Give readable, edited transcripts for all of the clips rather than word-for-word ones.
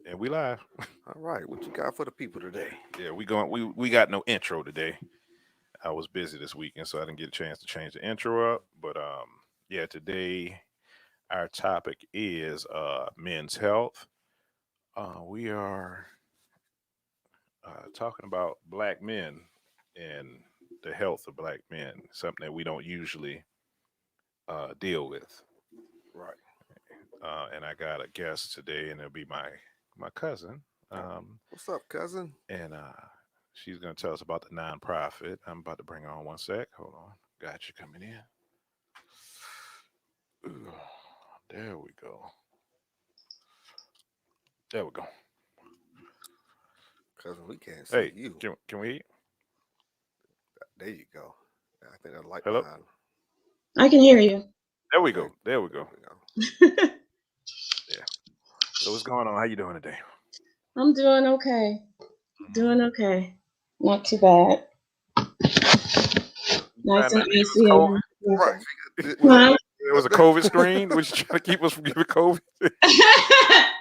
And we live. All right, what you got for the people today? Yeah, we got no intro today. I was busy this weekend, so I didn't get a chance to change the intro up. But yeah, today our topic is men's health. We are talking about black men and the health of black men, something that we don't usually deal with. Right. And I got a guest today, and it'll be my cousin. Oh, Um, what's up, cousin? and she's going to tell us about the nonprofit. I'm about to bring her on one sec. Hold on. Got you coming in. Ooh, there we go. There we go. Cousin, we can't see Hey, you. can we eat? There you go. I think that light Hello? behind. I can hear you. There we There, go. There we there go. we go. Yeah. So what's going on? How you doing today? I'm doing okay. Mhm. Doing okay. Not too bad. You trying Nice and not to give us icy in COVID? the Right. weather. Was it? Huh? It was a COVID screen. Was you trying to keep us from giving COVID?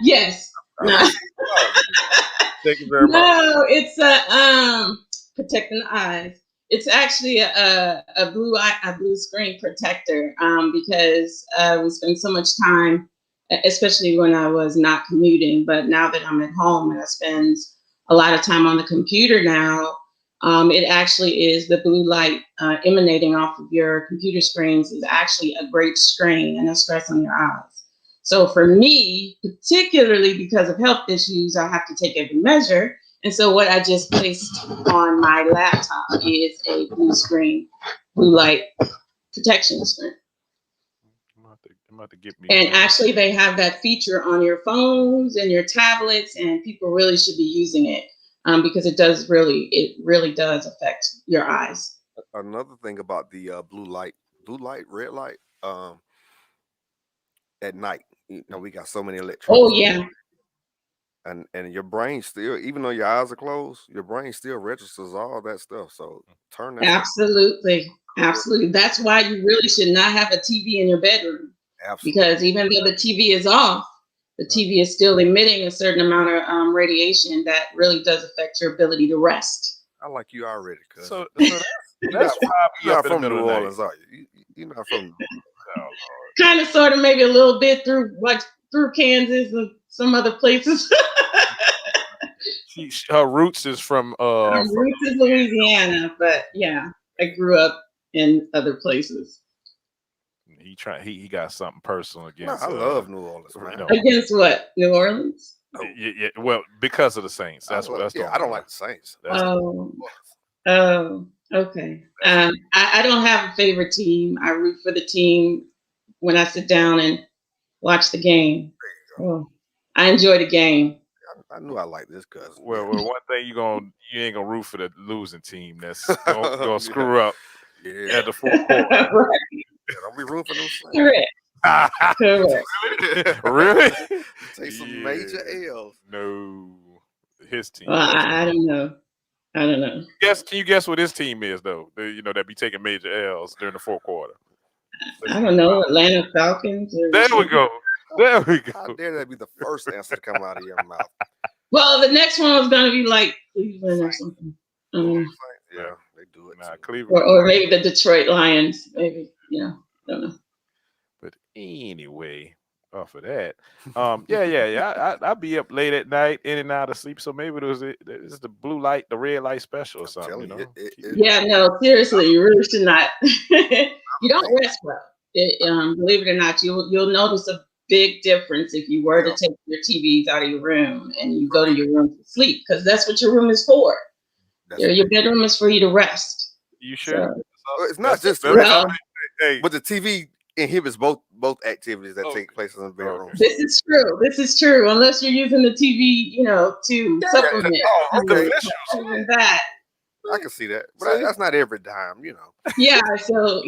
Yes. I No. appreciate it. Thank you very much. No, it's a protecting the eyes. It's actually a blue screen protector because we spend so much time, especially when I was not commuting. But now that I'm at home and I spend a lot of time on the computer now, it actually is the blue light emanating off of your computer screens is actually a great strain and a stress on your eyes. So for me, particularly because of health issues, I have to take every measure. And so what I just placed on my laptop is a blue light protection screen. I'm about to get me And one. actually, they have that feature on your phones and your tablets, and people really should be using it because it really does affect your eyes. Another thing about the blue light, red light, at night. You know, we got so many Oh electronics, yeah, and your brain still, even though your eyes are closed, your brain still registers all that stuff. So turn that stuff absolutely, color. absolutely. That's why you really should not have a TV in your bedroom Absolutely. because even though the TV is off, the TV is still emitting a certain amount of radiation that really does affect your ability to rest. I like you already, cousin. So You're that's not why I be you're up not in the from middle New of the night. Orleans, are you? You're not from. Oh Lord. Kind of, sort of, maybe a little bit through Kansas and some other places. Her roots is from from Roots is Louisiana, but yeah, I grew up in other places. he got something personal No, against I love New Orleans, you man. know Against what? New Orleans? No, yeah, well because of the Saints. I love. That's the Yeah, I only don't why. like the Saints. I That's like the Oh, New Orleans. oh, okay. that's the I don't have a favorite team. I root for the team when I sit down and watch the game. There you go. Oh, I enjoy the game. I knew I liked this cousin. well, Yeah. well one thing you ain't gonna root for the losing team that's gonna Yeah. screw up at Yeah. the fourth quarter. Right. Yeah, don't be rooting for them Saints. Correct. Correct. Really? You take some major Yeah. L's. No. His Well, team. That's I don't know. I don't know. guess. Can you guess what his team is though? That be taking major L's during the fourth quarter. Let's I see. don't know. Atlanta Falcons or There we something. go. There we How go. dare that be the first answer to come out of your mouth? Well, the next one was going to be like Cleveland or Saints. something. New Orleans Um, Saints. Nah, Yeah, they do it nah, too. Cleveland. or maybe the Detroit Lions. Maybe. Yeah. Don't know. But anyway, off of that, yeah. I be up late at night, in and out of sleep. So maybe it's the blue light, the red light special or I'm something. telling you, Keep me Yeah, no, seriously, you really should not. You don't rest well. Believe it or not, you'll notice a big difference if you were to yeah, take your TVs out of your room and you go to your room to sleep because that's what your room is for. that's Your bedroom is for you to rest. You sure? So, it's not just That's rest, well, something. Hey. but the TV inhibits both activities that Okay. take place in the bedroom. Okay. So this is true. This is true. Unless you're using the TV, to yeah, supplement, Oh, the okay, visuals. even that. I can see that, but See? that's not every dime. Yeah. So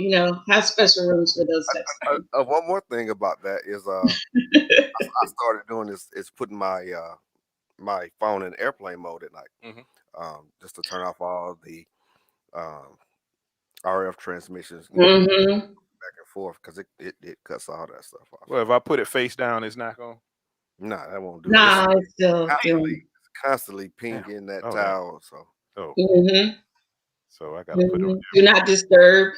have special rooms for those types of One more thing about that is things. I started doing this is putting my phone in airplane mode at night, Mhm. just to turn off all the um, RF transmissions, Hmm. back and forth because it cuts all that stuff off. Well, if I put it face down, it's not going. Nah, that won't do it. Nah, it's still doing. Constantly Damn. pinging that Oh, towel. So Oh, Mm-hmm. so I gotta put it on Do not disturb.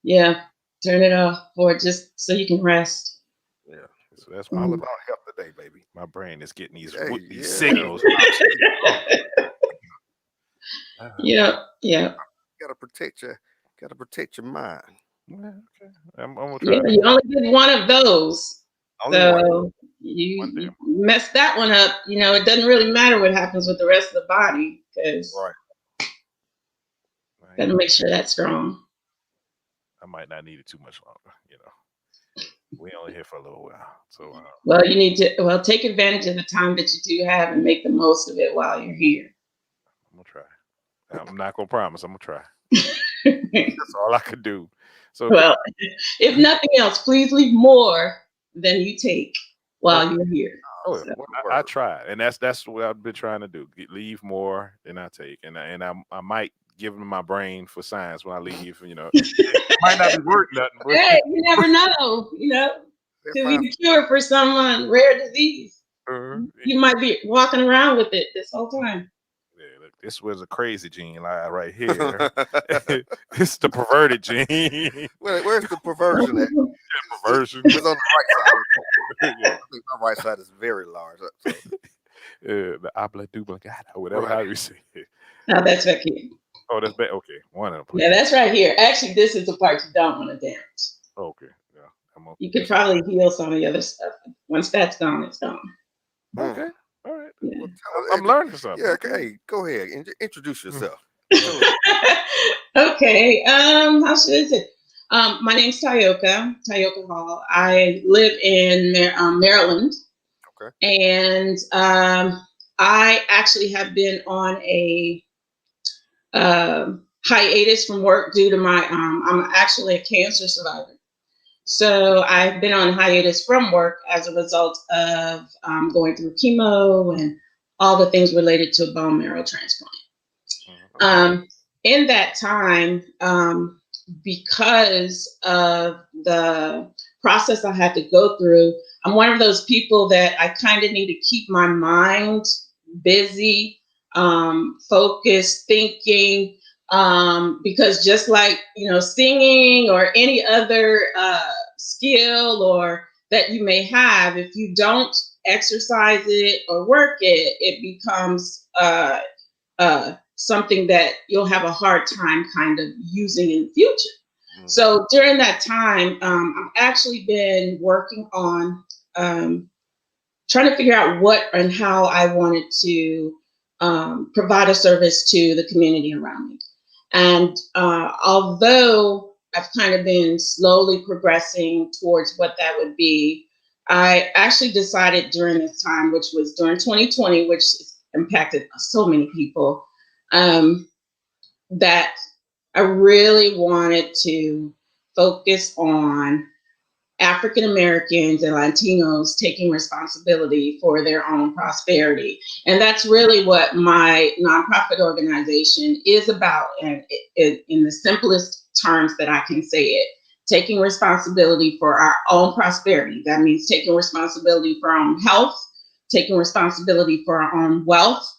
Yeah, turn it off or just so you can rest. yeah, So that's all Mm. about health today, baby. my brain is getting these Hey, these yeah, signals. Oh, Yeah, yeah, gotta protect your mind. yeah, okay. I'm gonna try yeah. that You only get one of those, Only one. so one day. you mess that one up. It doesn't really matter what happens with the rest of the body because Right. got to make sure that's strong. I might not need it too much longer. We only here for a little while, so Well, you need to take advantage of the time that you do have and make the most of it while you're here. I'm gonna try. I'm not gonna promise. I'm gonna try. That's all I could do. So, Well, if nothing else, please leave more than you take while you're here. oh, So, What a I word. try, and that's what I've been trying to do. Leave more than I take, and I might give them my brain for science when I leave. It might not be worth nothing, but hey, you never know. They'll Could be find the cure for some rare disease. uh, You might be walking around with it this whole time. yeah, look, this was a crazy gene lie right here. It's the perverted gene. Where's the perversion at? Perversion. It's on the right side. Yeah, I think my right side is very large. So, the habla duplicata, whatever right. how you say it. Now that's back here. Oh, that's bad. Okay, one of them. Yeah, that's right here. Actually, this is the part you don't want to damage. Okay, yeah, I'm You could probably heal some of the other stuff. Once that's gone, it's gone. okay. All right. Yeah. Well, I'm learning something. Yeah, Okay. hey, go ahead. Introduce yourself. Okay. How should I say? My name's Tayoka Hall. I live in Maryland, Okay. and I actually have been on a hiatus from work due to my. I'm actually a cancer survivor, so I've been on hiatus from work as a result of going through chemo and all the things related to a bone marrow transplant. In that time, because of the process I had to go through, I'm one of those people that I kind of need to keep my mind busy, focused, thinking, because just like, singing or any other skill or that you may have, if you don't exercise it or work it, it becomes something that you'll have a hard time kind of using in the future. So during that time, I've actually been working on trying to figure out what and how I wanted to provide a service to the community around me. And although I've kind of been slowly progressing towards what that would be, I actually decided during this time, which was during 2020, which impacted so many people, that I really wanted to focus on African Americans and Latinos taking responsibility for their own prosperity. And that's really what my nonprofit organization is about. And in the simplest terms that I can say it, taking responsibility for our own prosperity. That means taking responsibility for our own health, taking responsibility for our own wealth,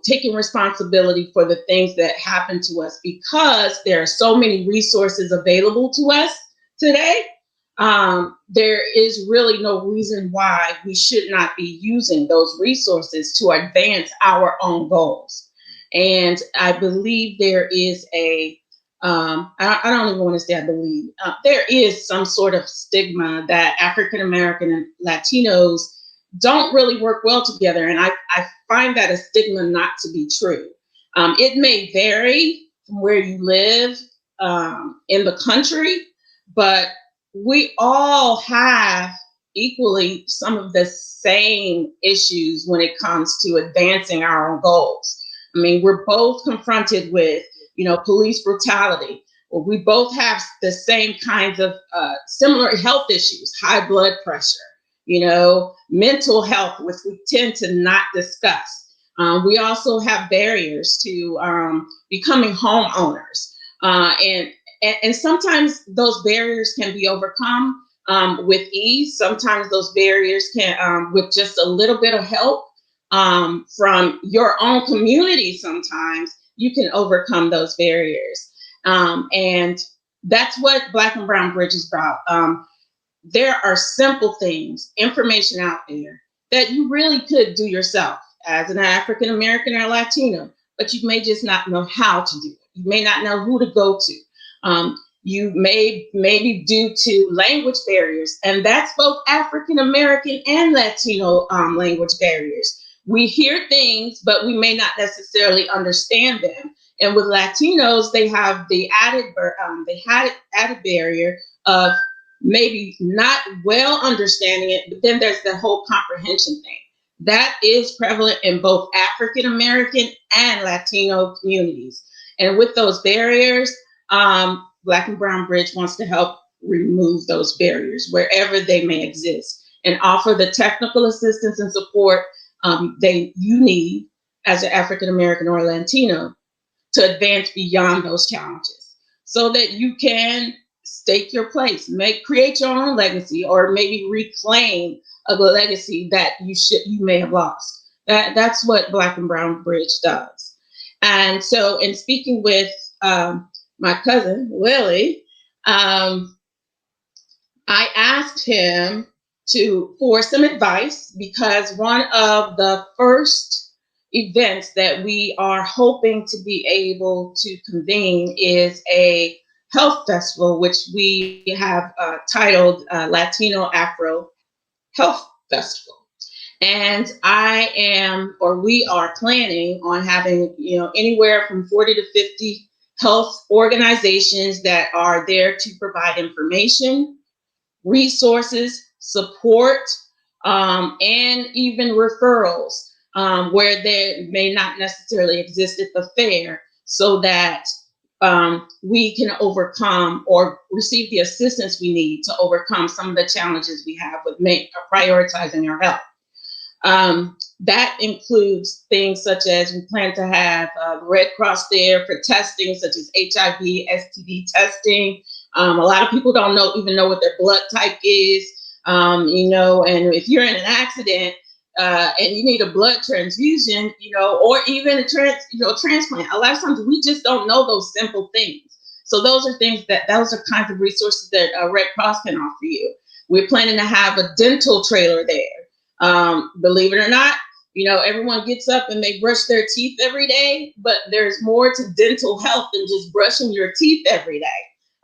taking responsibility for the things that happen to us, because there are so many resources available to us today. There is really no reason why we should not be using those resources to advance our own goals. And I believe there is I don't even want to say I believe, there is some sort of stigma that African American and Latinos don't really work well together. And I find that a stigma not to be true. It may vary from where you live in the country, but we all have equally some of the same issues when it comes to advancing our own goals. I mean, we're both confronted with, police brutality. Well, we both have the same kinds of similar health issues, high blood pressure, mental health, which we tend to not discuss. We also have barriers to becoming homeowners. And sometimes those barriers can be overcome, with ease. Sometimes those barriers can, with just a little bit of help from your own community, sometimes you can overcome those barriers. And that's what Black and Brown Bridge is about. There are simple things, information out there that you really could do yourself as an African American or Latino, but you may just not know how to do it. You may not know who to go to. You maybe due to language barriers, and that's both African American and Latino language barriers. We hear things, but we may not necessarily understand them. And with Latinos, they have the added barrier of maybe not well understanding it, but then there's the whole comprehension thing. That is prevalent in both African American and Latino communities. And with those barriers, Black and Brown Bridge wants to help remove those barriers wherever they may exist and offer the technical assistance and support you need as an African American or Latino to advance beyond those challenges so that you can stake your place, create your own legacy, or maybe reclaim a legacy that you may have lost. That's what Black and Brown Bridge does. And so in speaking with my cousin, Willie, I asked him for some advice, because one of the first events that we are hoping to be able to convene is a health festival, which we have titled Latino Afro Health Festival. And we are planning on having, anywhere from 40 to 50 health organizations that are there to provide information, resources, support, and even referrals where they may not necessarily exist at the fair, so that we can overcome or receive the assistance we need to overcome some of the challenges we have with prioritizing our health. That includes things such as we plan to have Red Cross there for testing, such as HIV, STD testing. A lot of people don't even know what their blood type is, and if you're in an accident and you need a blood transfusion, or even a transplant, a lot of times we just don't know those simple things. So those are kinds of resources that Red Cross can offer you. We're planning to have a dental trailer there. Believe it or not, everyone gets up and they brush their teeth every day, but there's more to dental health than just brushing your teeth every day.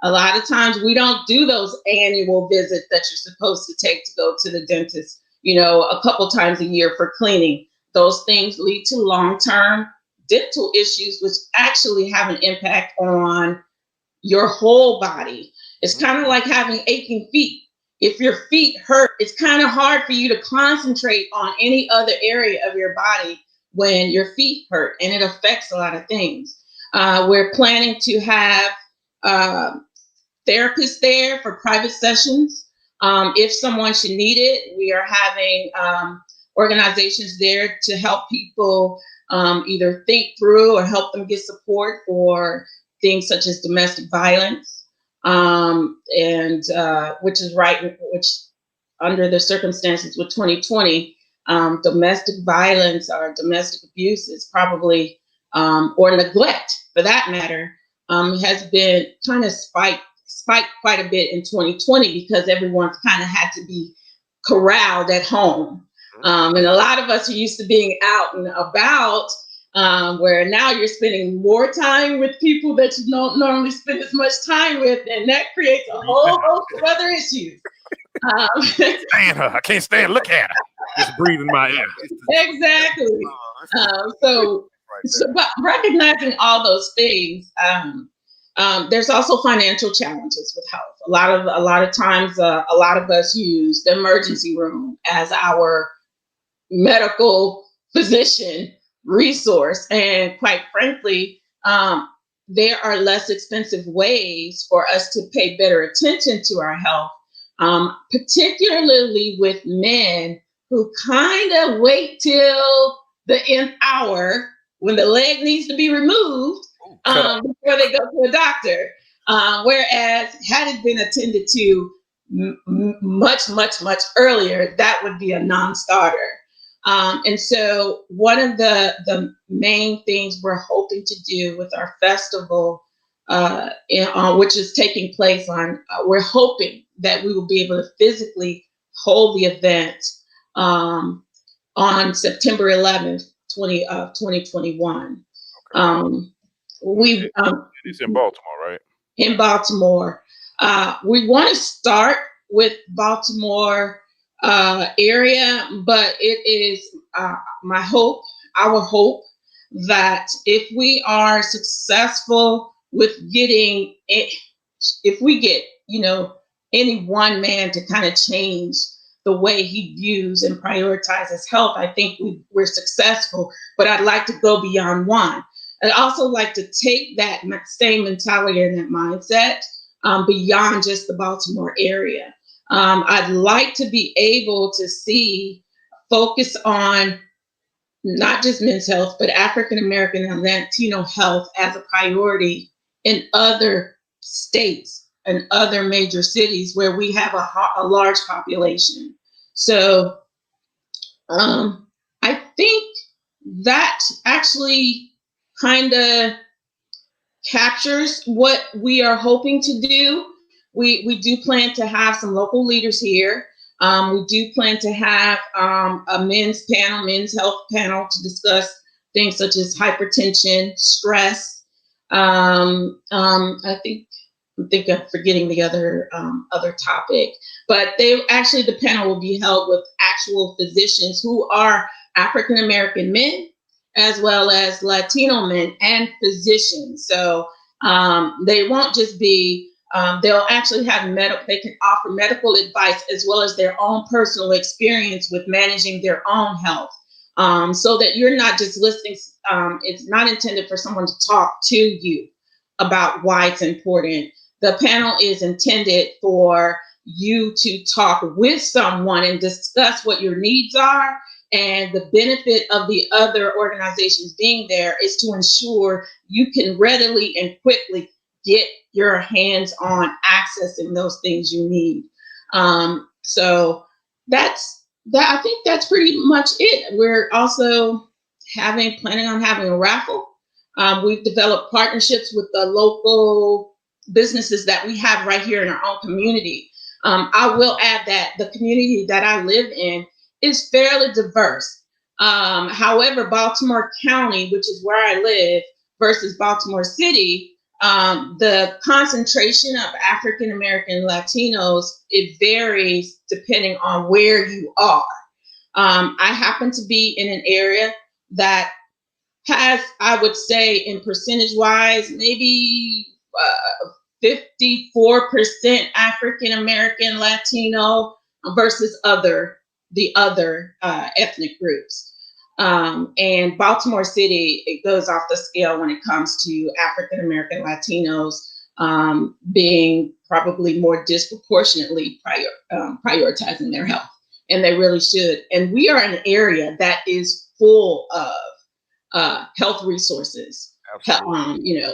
A lot of times we don't do those annual visits that you're supposed to take to go to the dentist, a couple times a year for cleaning. Those things lead to long-term dental issues, which actually have an impact on your whole body. It's kind of like having aching feet. If your feet hurt, it's kind of hard for you to concentrate on any other area of your body when your feet hurt, and it affects a lot of things. We're planning to have therapists there for private sessions. If someone should need it, we are having organizations there to help people either think through or help them get support for things such as domestic violence. Which under the circumstances with 2020, domestic violence or domestic abuse is probably, or neglect for that matter, has been kind of spiked quite a bit in 2020, because everyone's kind of had to be corralled at home. And a lot of us are used to being out and about, where now you're spending more time with people that you don't normally spend as much time with, and that creates a whole host of other issues. Stand her. I can't stand. Look at her. Just breathing my air. Exactly. So but recognizing all those things, there's also financial challenges with health. A lot of times, a lot of us use the emergency room as our medical physician resource, and quite frankly, there are less expensive ways for us to pay better attention to our health, particularly with men who kind of wait till the nth hour when the leg needs to be removed before they go to a doctor. Whereas had it been attended to much, much, much earlier, that would be a non-starter. And so one of the main things we're hoping to do with our festival, which is taking place we're hoping that we will be able to physically hold the event on September 11th, 2021. It's in Baltimore, right? In Baltimore. We want to start with Baltimore area, but it is our hope that if we are successful with getting it, if we get, any one man to kind of change the way he views and prioritizes health, I think we're successful. But I'd like to go beyond one. I'd also like to take that same mentality and that mindset beyond just the Baltimore area. I'd like to be able to focus on not just men's health, but African American and Latino health as a priority in other states and other major cities where we have a large population. So I think that actually kind of captures what we are hoping to do. We do plan to have some local leaders here. We do plan to have a men's health panel to discuss things such as hypertension, stress. I think I'm forgetting the other topic, but the panel will be held with actual physicians who are African American men, as well as Latino men and physicians. So they won't just be, they'll actually have they can offer medical advice as well as their own personal experience with managing their own health. So that you're not just listening, it's not intended for someone to talk to you about why it's important. The panel is intended for you to talk with someone and discuss what your needs are. And the benefit of the other organizations being there is to ensure you can readily and quickly get your hands on accessing those things you need. So I think that's pretty much it. We're also planning on having a raffle. We've developed partnerships with the local businesses that we have right here in our own community. I will add that the community that I live in is fairly diverse. However, Baltimore County, which is where I live, versus Baltimore City, the concentration of African American Latinos, it varies depending on where you are. I happen to be in an area that has, I would say, in percentage wise, maybe 54% African American Latino versus the other ethnic groups. And Baltimore City, it goes off the scale when it comes to African American Latinos being probably more disproportionately prioritizing their health, and they really should. And we are an area that is full of health resources.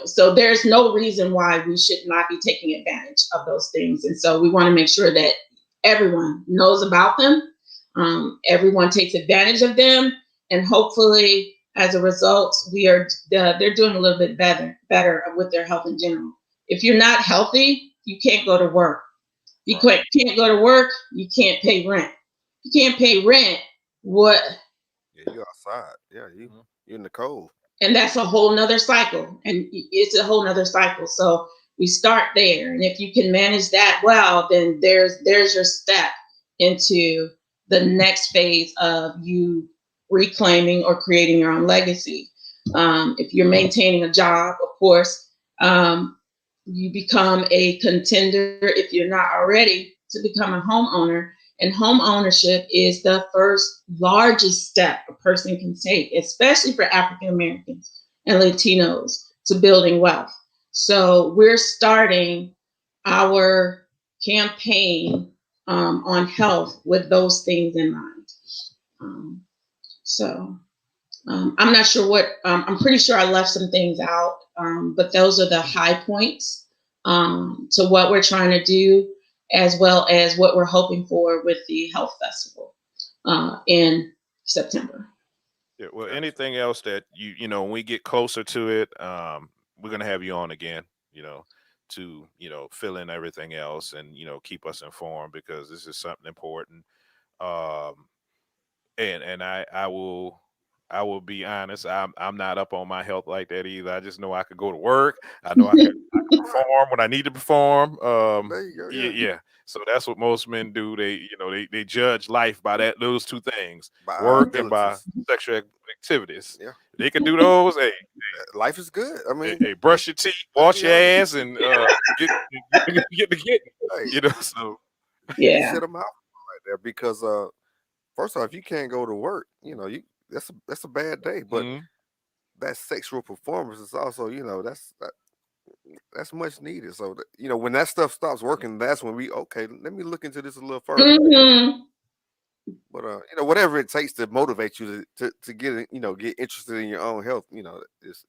So there's no reason why we should not be taking advantage of those things. And so we want to make sure that everyone knows about them, everyone takes advantage of them, and hopefully, as a result, they're doing a little bit better with their health in general. If you're not healthy, you can't go to work. You can't go to work. You can't pay rent. You can't pay rent. What? Yeah, you outside. Yeah, you're in the cold. And that's a whole nother cycle. And it's a whole nother cycle. So we start there. And if you can manage that well, then there's your step into the next phase of you reclaiming or creating your own legacy. If you're maintaining a job, of course, you become a contender, if you're not already, to become a homeowner. And home ownership is the first largest step a person can take, especially for African Americans and Latinos, to building wealth. So we're starting our campaign on health with those things in mind. I'm not sure I'm pretty sure I left some things out, but those are the high points to what we're trying to do. as well as what we're hoping for with the health festival in September. Yeah, well, anything else that when we get closer to it, we're gonna have you on again, to fill in everything else and keep us informed because this is something important. Um, and I will be honest, I'm not up on my health like that either. I just know I could go to work. I know I can perform when I need to perform. There you go. Yeah, Yeah. yeah. So that's what most men do. They judge life by those two things, By our work and by abilities. sexual activities. Yeah. They can do those. Hey, Life is good. I mean, hey, brush your teeth, wash your yeah. ass, and get the getting. Hey, So Yeah. sit them out right there because first off, if you can't go to work, that's a bad day. But mhm. that sexual performance is also, that's much needed. So when that stuff stops working, that's when let me look into this a little further. Mm-hmm. But whatever it takes to motivate you to get get interested in your own health, it's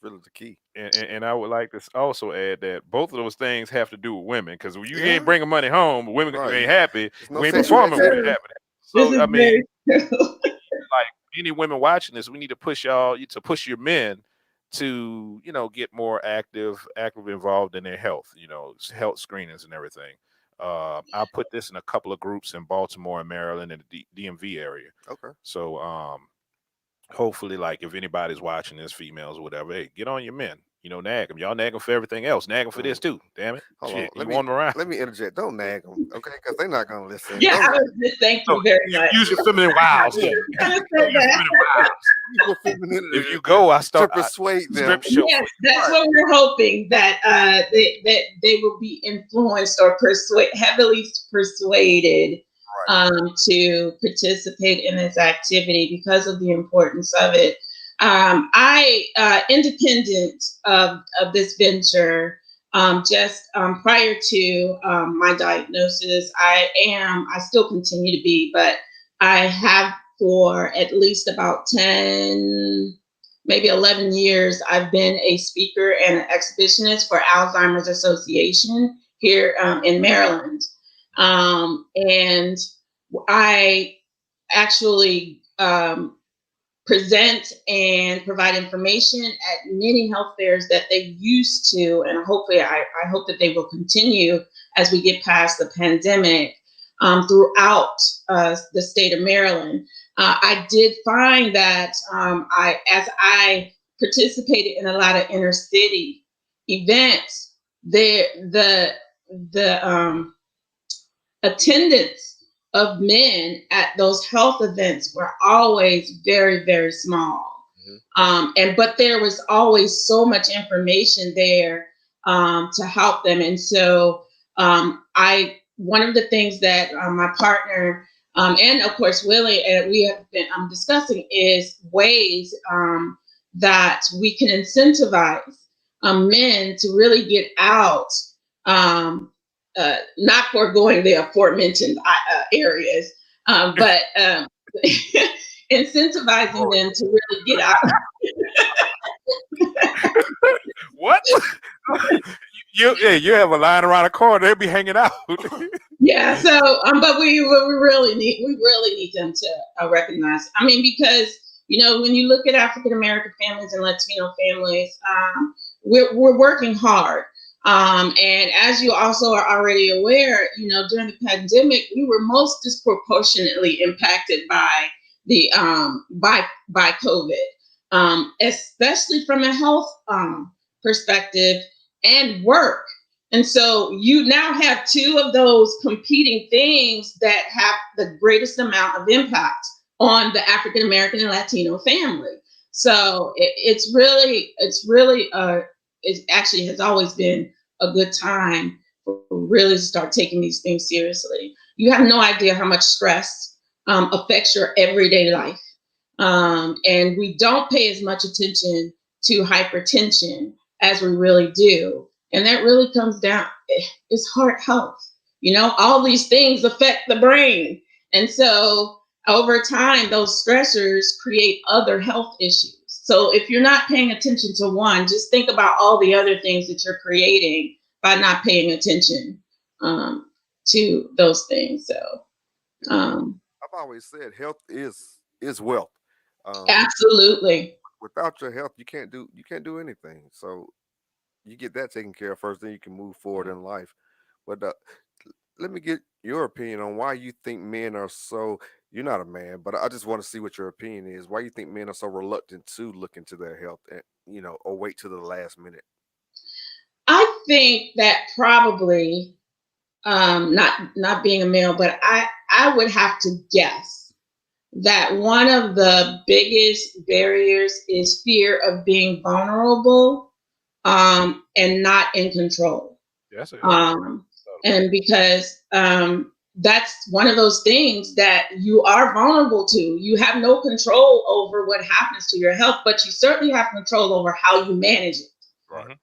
really the key. And I would like to also add that both of those things have to do with women because you Yeah. ain't bringing money home, but women Right. ain't happy. There's no We ain't sexual performing. We ain't activity. happy. This So is I mean, very true. like any women watching this, we need to push y'all to push your men to get more actively involved in their health. Health screenings and everything. I put this in a couple of groups in Baltimore and Maryland and the DMV area. Okay. So hopefully, like if anybody's watching this, females or whatever, hey, get on your men. Nag them. Y'all nag them for everything else. Nag them for this too. Damn it. Hold Shit, on. you want them around. Let me interject. Don't nag them, okay? Because they're not gonna listen. Yeah, Don't, I was just thank you So very much. use your feminine wiles. Yeah, Use I your said that. feminine wiles. use your femininity If you go, I to start persuade them. script show. Yes, that's what we're hoping that they will be influenced or heavily persuaded to participate in this activity because of the importance of it. Independent of this venture, just prior to my diagnosis, I still continue to be, but I have for at least about 10, maybe 11 years, I've been a speaker and an exhibitionist for Alzheimer's Association here in Maryland. And I actually present and provide information at many health fairs that they used to, and hopefully I hope that they will continue as we get past the pandemic throughout the state of Maryland. I did find that as I participated in a lot of inner city events, the attendance of men at those health events were always very, very small. But there was always so much information there to help them. And so one of the things that my partner and of course Willie and we have been discussing is ways that we can incentivize men to really get out, not foregoing the aforementioned areas, but incentivizing them to really get out. What? you have a line around the corner. They'll be hanging out. Yeah. So, but we really need them to recognize. I mean, because when you look at African American families and Latino families, we're working hard. And as you also are already aware, during the pandemic, we were most disproportionately impacted by the by COVID, especially from a health perspective and work. And so you now have two of those competing things that have the greatest amount of impact on the African American and Latino family. So it actually has always been a good time to really start taking these things seriously. You have no idea how much stress affects your everyday life. And we don't pay as much attention to hypertension as we really do. And that really comes down, it's heart health. All these things affect the brain. And so over time, those stressors create other health issues. So if you're not paying attention to one, just think about all the other things that you're creating by not paying attention to those things. So I've always said health is wealth. Um, absolutely. Without your health, you can't do anything. So you get that taken care of first, then you can move forward in life. But let me get your opinion on why you think men are so. You're not a man, but I just want to see what your opinion is. Why you think men are so reluctant to look into their health, and or wait to the last minute? I think that probably not being a male, but I would have to guess that one of the biggest barriers is fear of being vulnerable and not in control. That's it. Um, and because that's one of those things that you are vulnerable to. You have no control over what happens to your health, but you certainly have control over how you manage it. Right.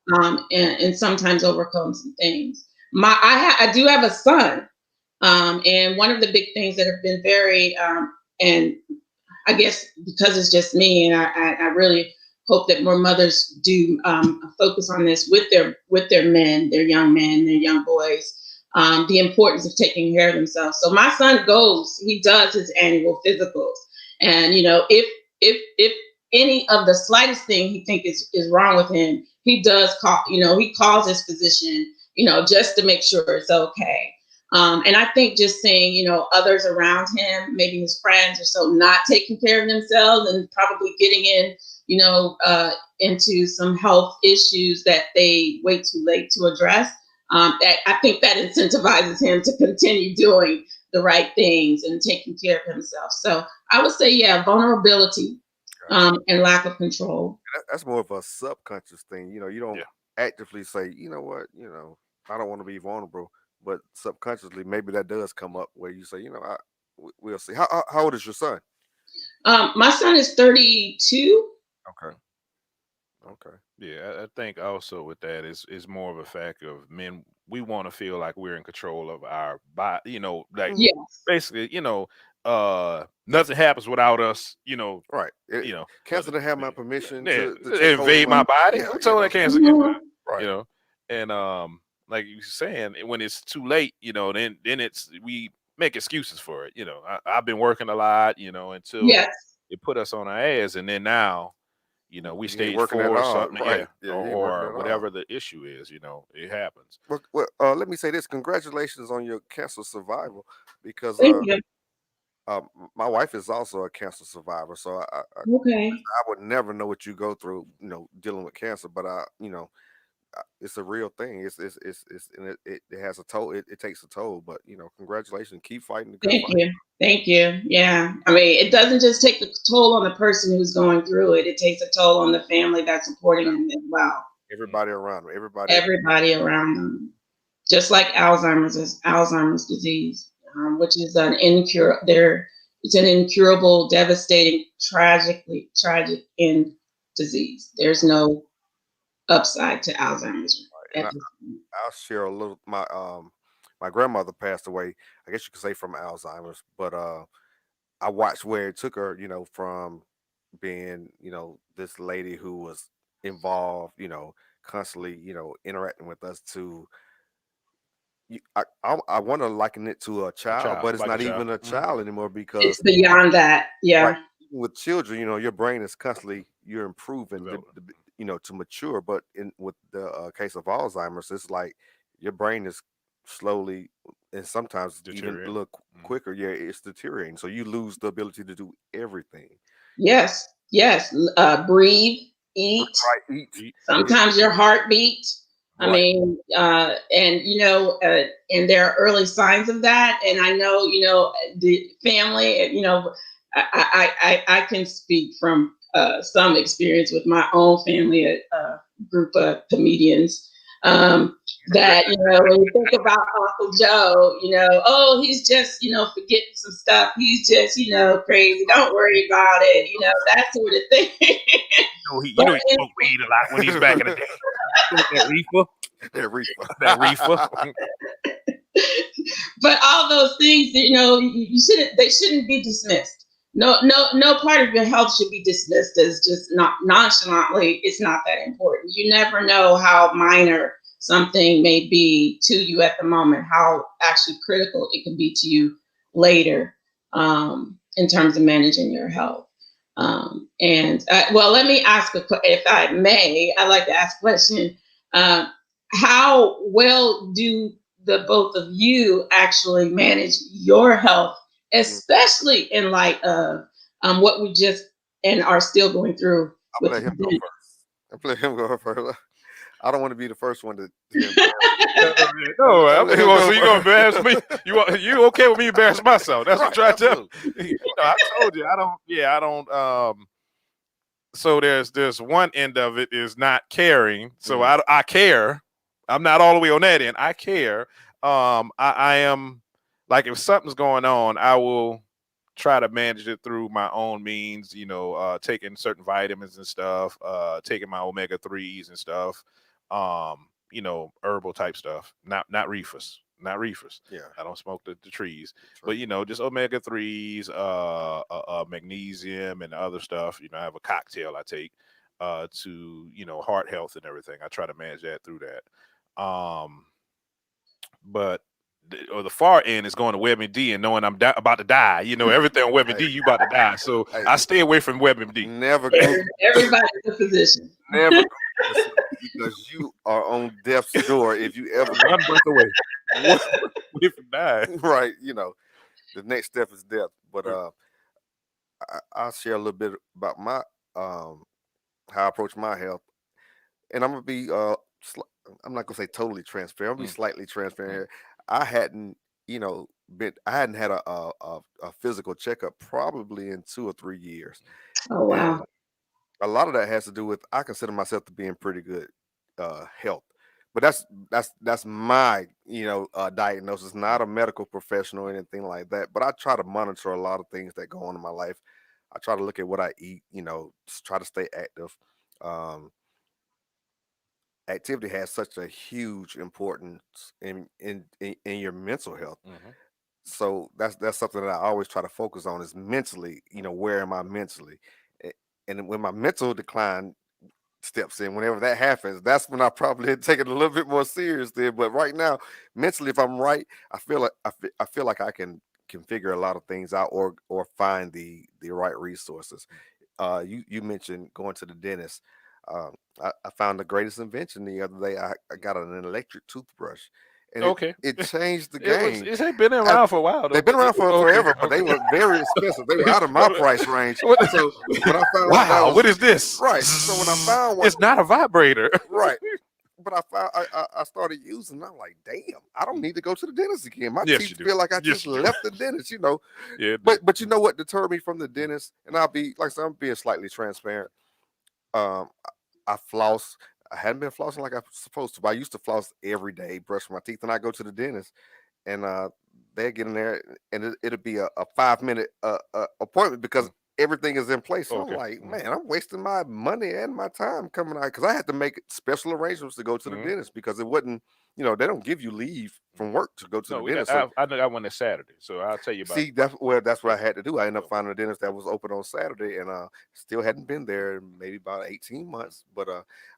And sometimes overcome some things. I do have a son, and one of the big things that have been very and I guess because it's just me, and I really hope that more mothers do focus on this with their men, their young men, their young boys, the importance of taking care of themselves. So my son he does his annual physicals, and if any of the slightest thing he think is wrong with him, he does call. He calls his physician, just to make sure it's okay. And I think just seeing, others around him, maybe his friends or so, not taking care of themselves and probably getting into some health issues that they wait too late to address. I think that incentivizes him to continue doing the right things and taking care of himself. So I would say, yeah, vulnerability and lack of control. That's more of a subconscious thing. You don't Yeah. actively say, what, I don't want to be vulnerable, but subconsciously, maybe that does come up where you say, we'll see. How old is your son? My son is 32. Okay. Okay. Yeah, I think also with that is more of a fact of men. We want to feel like we're in control of our body. Like Yes. basically, nothing happens without us. Right. Cancer didn't have my permission Yeah, to take hold of invade my body. Yeah, Who told that cancer? right. And like you saying, when it's too late, then we make excuses for it. I've been working a lot, until Yes. it put us on our ass, and then now. We You ain't stage working at 4 or all. something, Right. yeah, Yeah, you ain't working or at all. whatever the issue is, it happens. Well, let me say this. Congratulations on your cancer survival, because Thank you. my wife is also a cancer survivor. So Okay. I would never know what you go through, dealing with cancer. But it's a real thing. It's and it has a toll. It takes a toll. But congratulations. Keep fighting the good Thank fight. you. Thank you. Yeah. I mean, it doesn't just take a toll on the person who's going through it. It takes a toll on the family that's supporting them as well. Everybody around them. Everybody around them. Just like Alzheimer's disease, which is it's an incurable, devastating, tragic end disease. There's no upside to Alzheimer's. And I'll share a little. My grandmother passed away. I guess you could say from Alzheimer's, but I watched where it took her. From being this lady who was involved. Constantly interacting with us to. I want to liken it to a child, but it's like a not child. even a child anymore, It's because beyond that. right, Yeah. even with children, your brain is constantly you're improving, to mature. But in with the case of Alzheimer's, it's like your brain is slowly and sometimes even a little quicker. Yeah, it's deteriorating, so you lose the ability to do everything. Yes. Yes. Breathe, eat. Right, eat. Sometimes your heart beats. I Right. mean, and there are early signs of that. And I know, the family, I can speak from some experience with my own family, a group of comedians. That, when you think about Uncle Joe, oh, he's just, forgetting some stuff. He's just, crazy. Don't worry about it, that sort of thing. He smoked weed a lot when he's back in the day. That reefer. But all those things, they shouldn't be dismissed. No part of your health should be dismissed as just not nonchalantly. It's not that important. You never know how minor something may be to you at the moment, how actually critical it can be to you later, in terms of managing your health. Well, let me ask if I may, I'd like to ask a question. Uh, how well do the both of you actually manage your health, Mm. especially in light of what we just and are still going through I'm with gonna the let him go pandemic? first. I'm gonna let him go first. I don't want to be the first one to embarrass you. No, no, I'm, no, I'm let him so go you gonna embarrass me? first. You okay with me embarrassing myself? That's what Right, you're trying to tell absolutely. me. I told you I don't. Yeah, I don't. So there's one end of it is not caring. So Mm. I care. I'm not all the way on that end. I care. I am like if something's going on, I will try to manage it through my own means. Taking certain vitamins and stuff. Taking my omega 3s and stuff. Herbal type stuff. Not reefers. Not reefers. Yeah, I don't smoke the trees, but true. just omega 3s, magnesium, and other stuff. I have a cocktail I take to heart health and everything. I try to manage that through that. But the far end is going to WebMD and knowing I'm about to die. Everything on Hey, WebMD, you about to die. So hey, I stay away from WebMD. never Google, Everybody's a physician. never Google yourself because you are on death's door if you ever One breath away. What? Away from dying. Right. The next step is death. But I'll share a little bit about my um how I approach my health, and I'm gonna be I'm not gonna say totally transparent. I'm gonna be Mm, slightly transparent mm. here. I hadn't I hadn't had a physical checkup probably in 2 or 3 years, Oh and wow. a lot of that has to do with I consider myself to be in pretty good health, but that's my diagnosis, not a medical professional or anything like that. But I try to monitor a lot of things that go on in my life. I try to look at what I eat, just try to stay active. Um, Activity has such a huge importance in your mental health. Mhm. So that's something that I always try to focus on is mentally. Where am I mentally? A- And when my mental decline steps in, whenever that happens, that's when I probably take it a little bit more serious there. But right now, mentally, if I'm right, I feel like I feel like I can figure a lot of things out or find the right resources. You mentioned going to the dentist. Um, I found the greatest invention the other day. I got an electric toothbrush, and it Okay. it changed the It was. game. It ain't been I, around for a while though. they've been But around for okay. forever, but they Okay. were very expensive. They were out of my price range. What- So when I found out that wow. was What is this? right, so when I found one, It's not a vibrator. right, but I found I started using. I'm like, damn, I don't need to go to the dentist again. My Yes, you teeth do. feel like I Yes, just you do. left the dentist. Yeah. It do. But you know what deterred me from the dentist? And I'll be like I said, I'm being slightly transparent. I floss. I hadn't been flossing like I was supposed to, but I used to floss every day, brush my teeth, and I go to the dentist, and they get in there, and it'll be a 5 minute appointment because Mm. everything is in place. So I'm Okay. like, Mm. man, I'm wasting my money and my time coming out because I had to make special arrangements to go to the Mhm. dentist because it wasn't, they don't give you leave from work to go to No, the we got. dentist. So I know I went this Saturday, so I'll tell you about. see, that's what Yeah. I had to do. I ended up So, finding a dentist that was open on Saturday, and still hadn't been there in maybe about 18 months. But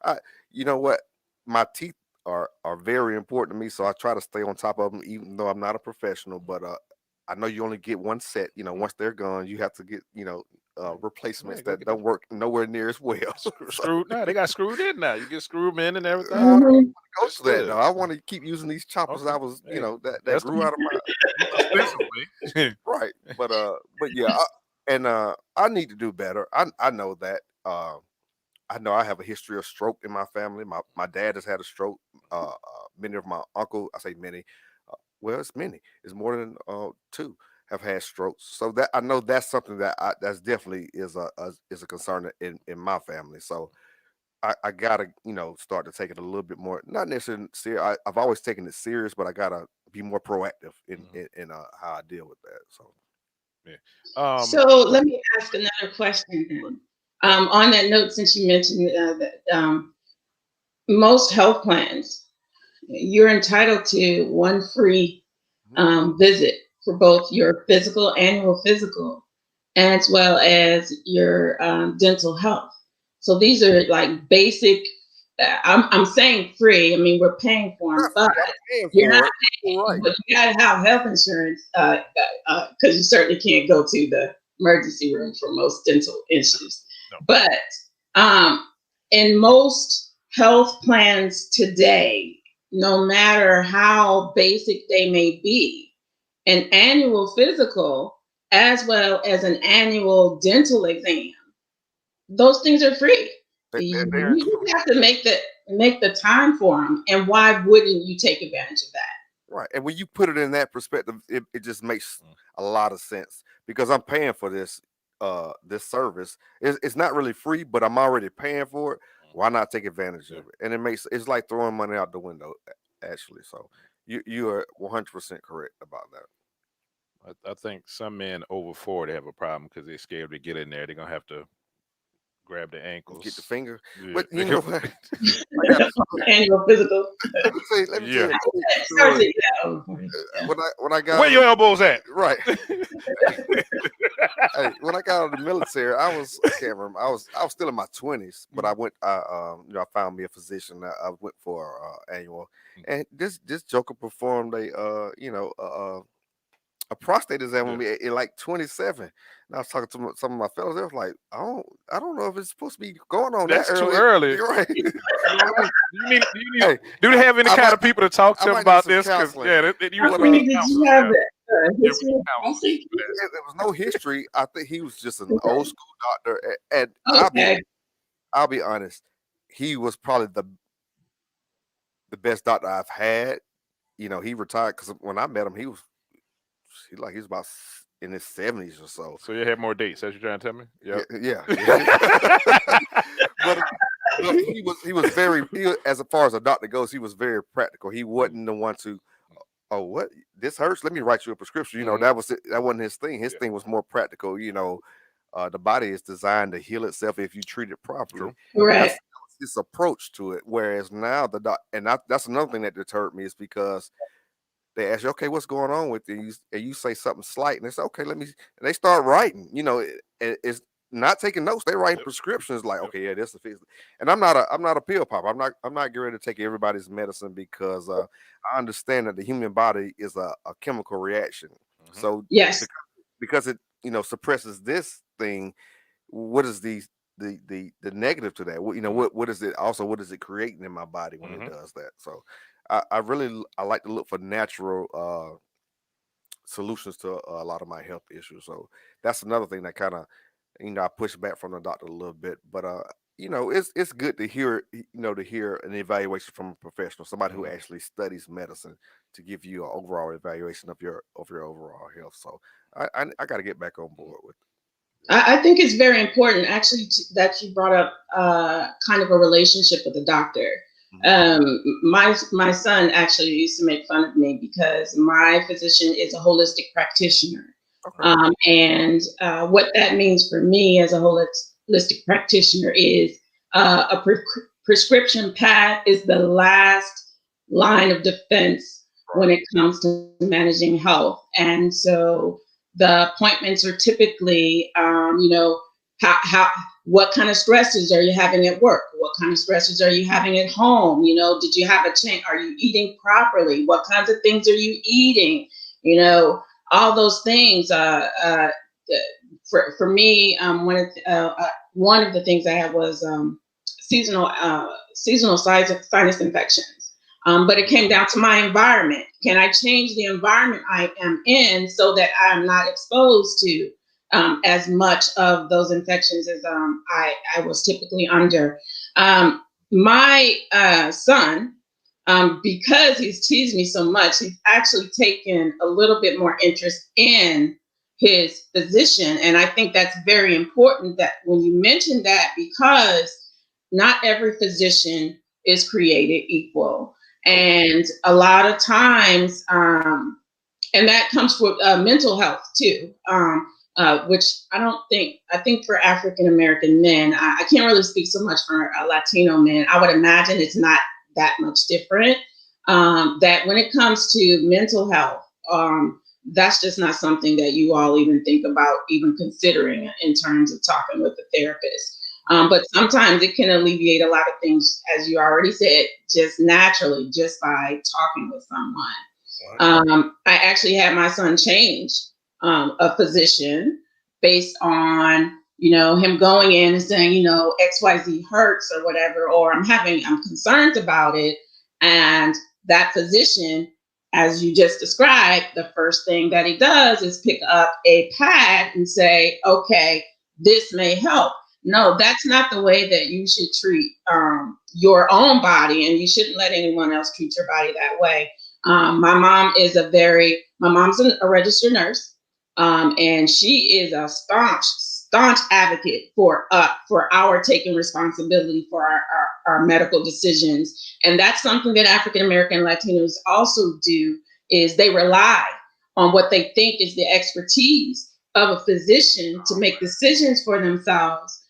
I, you know what, my teeth are very important to me, so I try to stay on top of them, even though I'm not a professional. But I know you only get one set. Once they're gone, you have to get yeah, replacements go that get them don't work nowhere near as well. So screwed. Now they got screwed in now. You get screwed in and everything. I don't Mhm. go It's to that good. though. I want to keep using these choppers. Okay. I was, Hey, that that's the grew out of my expensive way. right. But yeah, I need to do better. I know that. I know I have a history of stroke in my family. My dad has had a stroke. Many of my uncle, I say many, well, it's many. It's more than two have had strokes. So that I know that's something that's definitely is a concern in my family. So I gotta start to take it a little bit more. Not necessarily serious. I've always taken it serious, but I gotta be more proactive in Mhm. in how I deal with that. So Yeah. So Go ahead. let me ask another question then. On that note, since you mentioned that most health plans, you're entitled to one free mhm, visit for both your annual physical, as well as your dental health. So these are like basic I'm saying free. I mean, we're paying for them, Not but free. I'm paying you're for not it. You're right. but you gotta have health insurance because you certainly can't go to the emergency room for most dental issues. No. But um, in most health plans today, no matter how basic they may be, an annual physical as well as an annual dental exam, those things are free. They're You just have to make the time for them. And why wouldn't you take advantage of that? right. And when you put it in that perspective, it just makes Mm. a lot of sense because I'm paying for this service. It's not really free, but I'm already paying for it. Why not take advantage Yeah. of it? And it's like throwing money out the window, actually. So you are 100% correct about that. I think some men over 40 have a problem because they're scared to get in there. They're gonna have to grab the Get the ankles. finger. Yeah. But you know what? I got Annual physical. let me tell Yeah. you a quick Starts story. yeah. When I got Where your elbows at? right. Hey, when I got out of the military, I can't remember. I was still in my 20s, but I found me a physician. I went for annual, and this joker performed a prostate exam Yeah. with me at like 27. And I was talking to some of my fellows. They was like, I don't know if it's supposed to be going on that That's too early. early. You're right. You know what I mean? Hey, Do they have any I kind might- of people to talk I to them might need about some this? Because counseling. you How But, many need did you counselors. have Yeah. that Yeah, we history need of counselors prostate? for that. there was no history. I think he was just an Okay. old school doctor, and Okay. I'll be honest. He was probably the best doctor I've had. He retired because when I met him, he was about in his 70s or so. So you have more dates? That's what you're trying to tell me? Yeah, Yep. yeah. but he was as far as a doctor goes, he was very practical. He wasn't the one to, oh, what, this hurts, let me write you a prescription. Mhm. That wasn't his thing. His Yeah. thing was more practical. The body is designed to heal itself if you treat it properly. True. Right. That's his approach to it. Whereas now that's another thing that deterred me is because they ask you, okay, what's going on with you? And you say something slight, and they say, okay, let me. And they start writing. It's not taking notes. They writing Yep. prescriptions like, Yep. okay, yeah, this is fix. And I'm not a pill popper. I'm not getting ready to take everybody's medicine because I understand that the human body is a chemical reaction. Mhm. So Yes. because it suppresses this thing, what is the negative to that? Mhm. What is it also? What is it creating in my body when it Mhm. does that? So I like to look for natural solutions to a lot of my health issues. So that's another thing that kind of I push back from the doctor a little bit, but it's good to hear to hear an evaluation from a professional, somebody who Mhm. actually studies medicine, to give you an overall evaluation of your overall health. So I got to get back on board with. I think it's very important, actually, that you brought up kind of a relationship with a doctor. My son actually used to make fun of me because my physician is a holistic practitioner. Okay. And what that means for me as a holistic practitioner is prescription pad is the last line of defense when it comes to managing health. And so the appointments are typically, how what kind of stresses are you having at work? What kind of stresses are you having at home? Did you have a change? Are you eating properly? What kinds of things are you eating? All those things. For me, one of the things I had was seasonal sinus infections. But it came down to my environment. Can I change the environment I am in so that I'm not exposed to as much of those infections as I was typically under? My son, because he's teased me so much, he's actually taken a little bit more interest in his physician. And I think that's very important that when you mention that, because not every physician is created equal. And a lot of times, and that comes with mental health too, which I think for African American men, I can't really speak so much for Latino men. I would imagine it's not that much different. That when it comes to mental health, that's just not something that you all even think about, even considering in terms of talking with a therapist. But sometimes it can alleviate a lot of things, as you already said, just naturally, just by talking with someone. I actually had my son change a physician based on him going in and saying XYZ hurts or whatever, or I'm concerned about it, and that physician, as you just described, the first thing that he does is pick up a pad and say, okay, this may help. No, that's not the way that you should treat your own body, and you shouldn't let anyone else treat your body that way. My mom's a registered nurse, and she is a staunch advocate for our taking responsibility for our medical decisions. And that's something that African American Latinos also do, is they rely on what they think is the expertise of a physician to make decisions for themselves,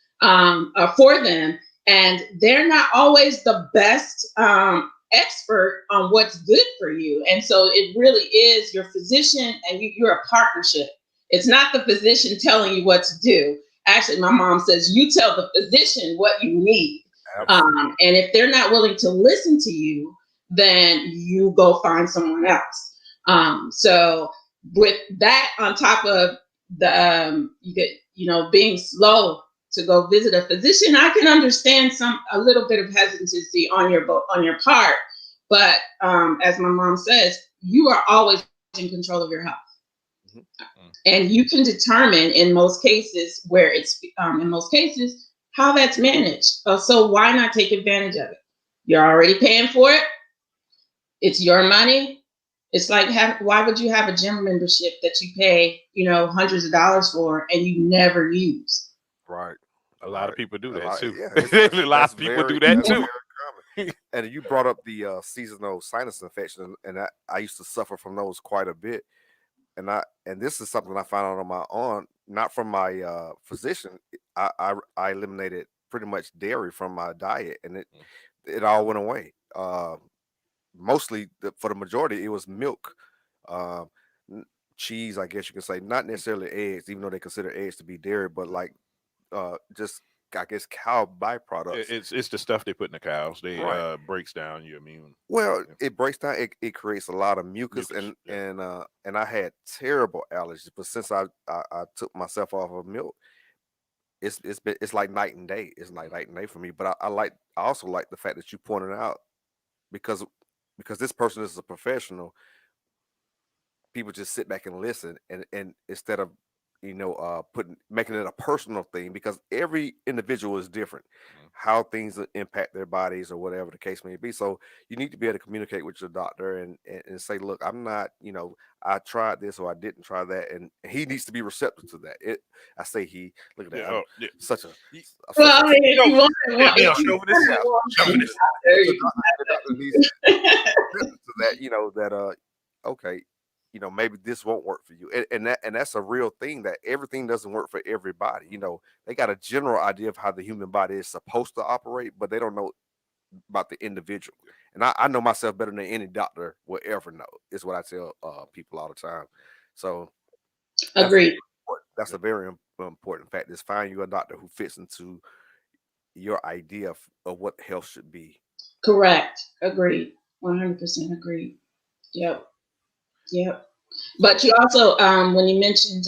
for them. And they're not always the best expert on what's good for you. And so it really is your physician, and you're a partnership. It's not the physician telling you what to do. Actually, my mom says you tell the physician what you need. And if they're not willing to listen to you, then you go find someone else. So with that on top of the being slow to go visit a physician, I can understand a little bit of hesitancy on your part. But as my mom says, you are always in control of your health. And you can determine in most cases how that's managed. So why not take advantage of it? You're already paying for it. It's your money. It's like, why would you have a gym membership that you pay, hundreds of dollars for and you never use? Right. A lot of people do that too. Yeah, A lot of people do that too. Very common. And you brought up the seasonal sinus infection, and I used to suffer from those quite a bit. And this is something I found out on my own, not from my physician. I eliminated pretty much dairy from my diet, and it all went away. Mostly for the majority, it was milk, uh, cheese. I guess you can say, not necessarily eggs, even though they consider eggs to be dairy, but like just I guess cow byproducts. It's the stuff they put in the cows. They Right. Breaks down your immune. Well, it breaks down. It creates a lot of mucus, Yeah. and I had terrible allergies. But since I took myself off of milk, it's like night and day. It's like night and day for me. But I also like the fact that you pointed out, because this person is a professional. People just sit back and listen, and instead of making it a personal thing, because every individual is different, how things impact their bodies or whatever the case may be. So you need to be able to communicate with your doctor and say, look, I'm not, I tried this or I didn't try that, and he needs to be receptive to that. I say he, look at that. Yeah, such a well, I mean, if you want chauvinist. The doctor needs to be receptive to that, that okay, maybe this won't work for you, and that's a real thing, that everything doesn't work for everybody. They got a general idea of how the human body is supposed to operate, but they don't know about the individual. And I know myself better than any doctor will ever know, is what I tell people all the time. So agreed. That's a very important fact, is find you a doctor who fits into your idea of what health should be. Correct. Agreed. 100% agreed. Yep. But you also, when you mentioned,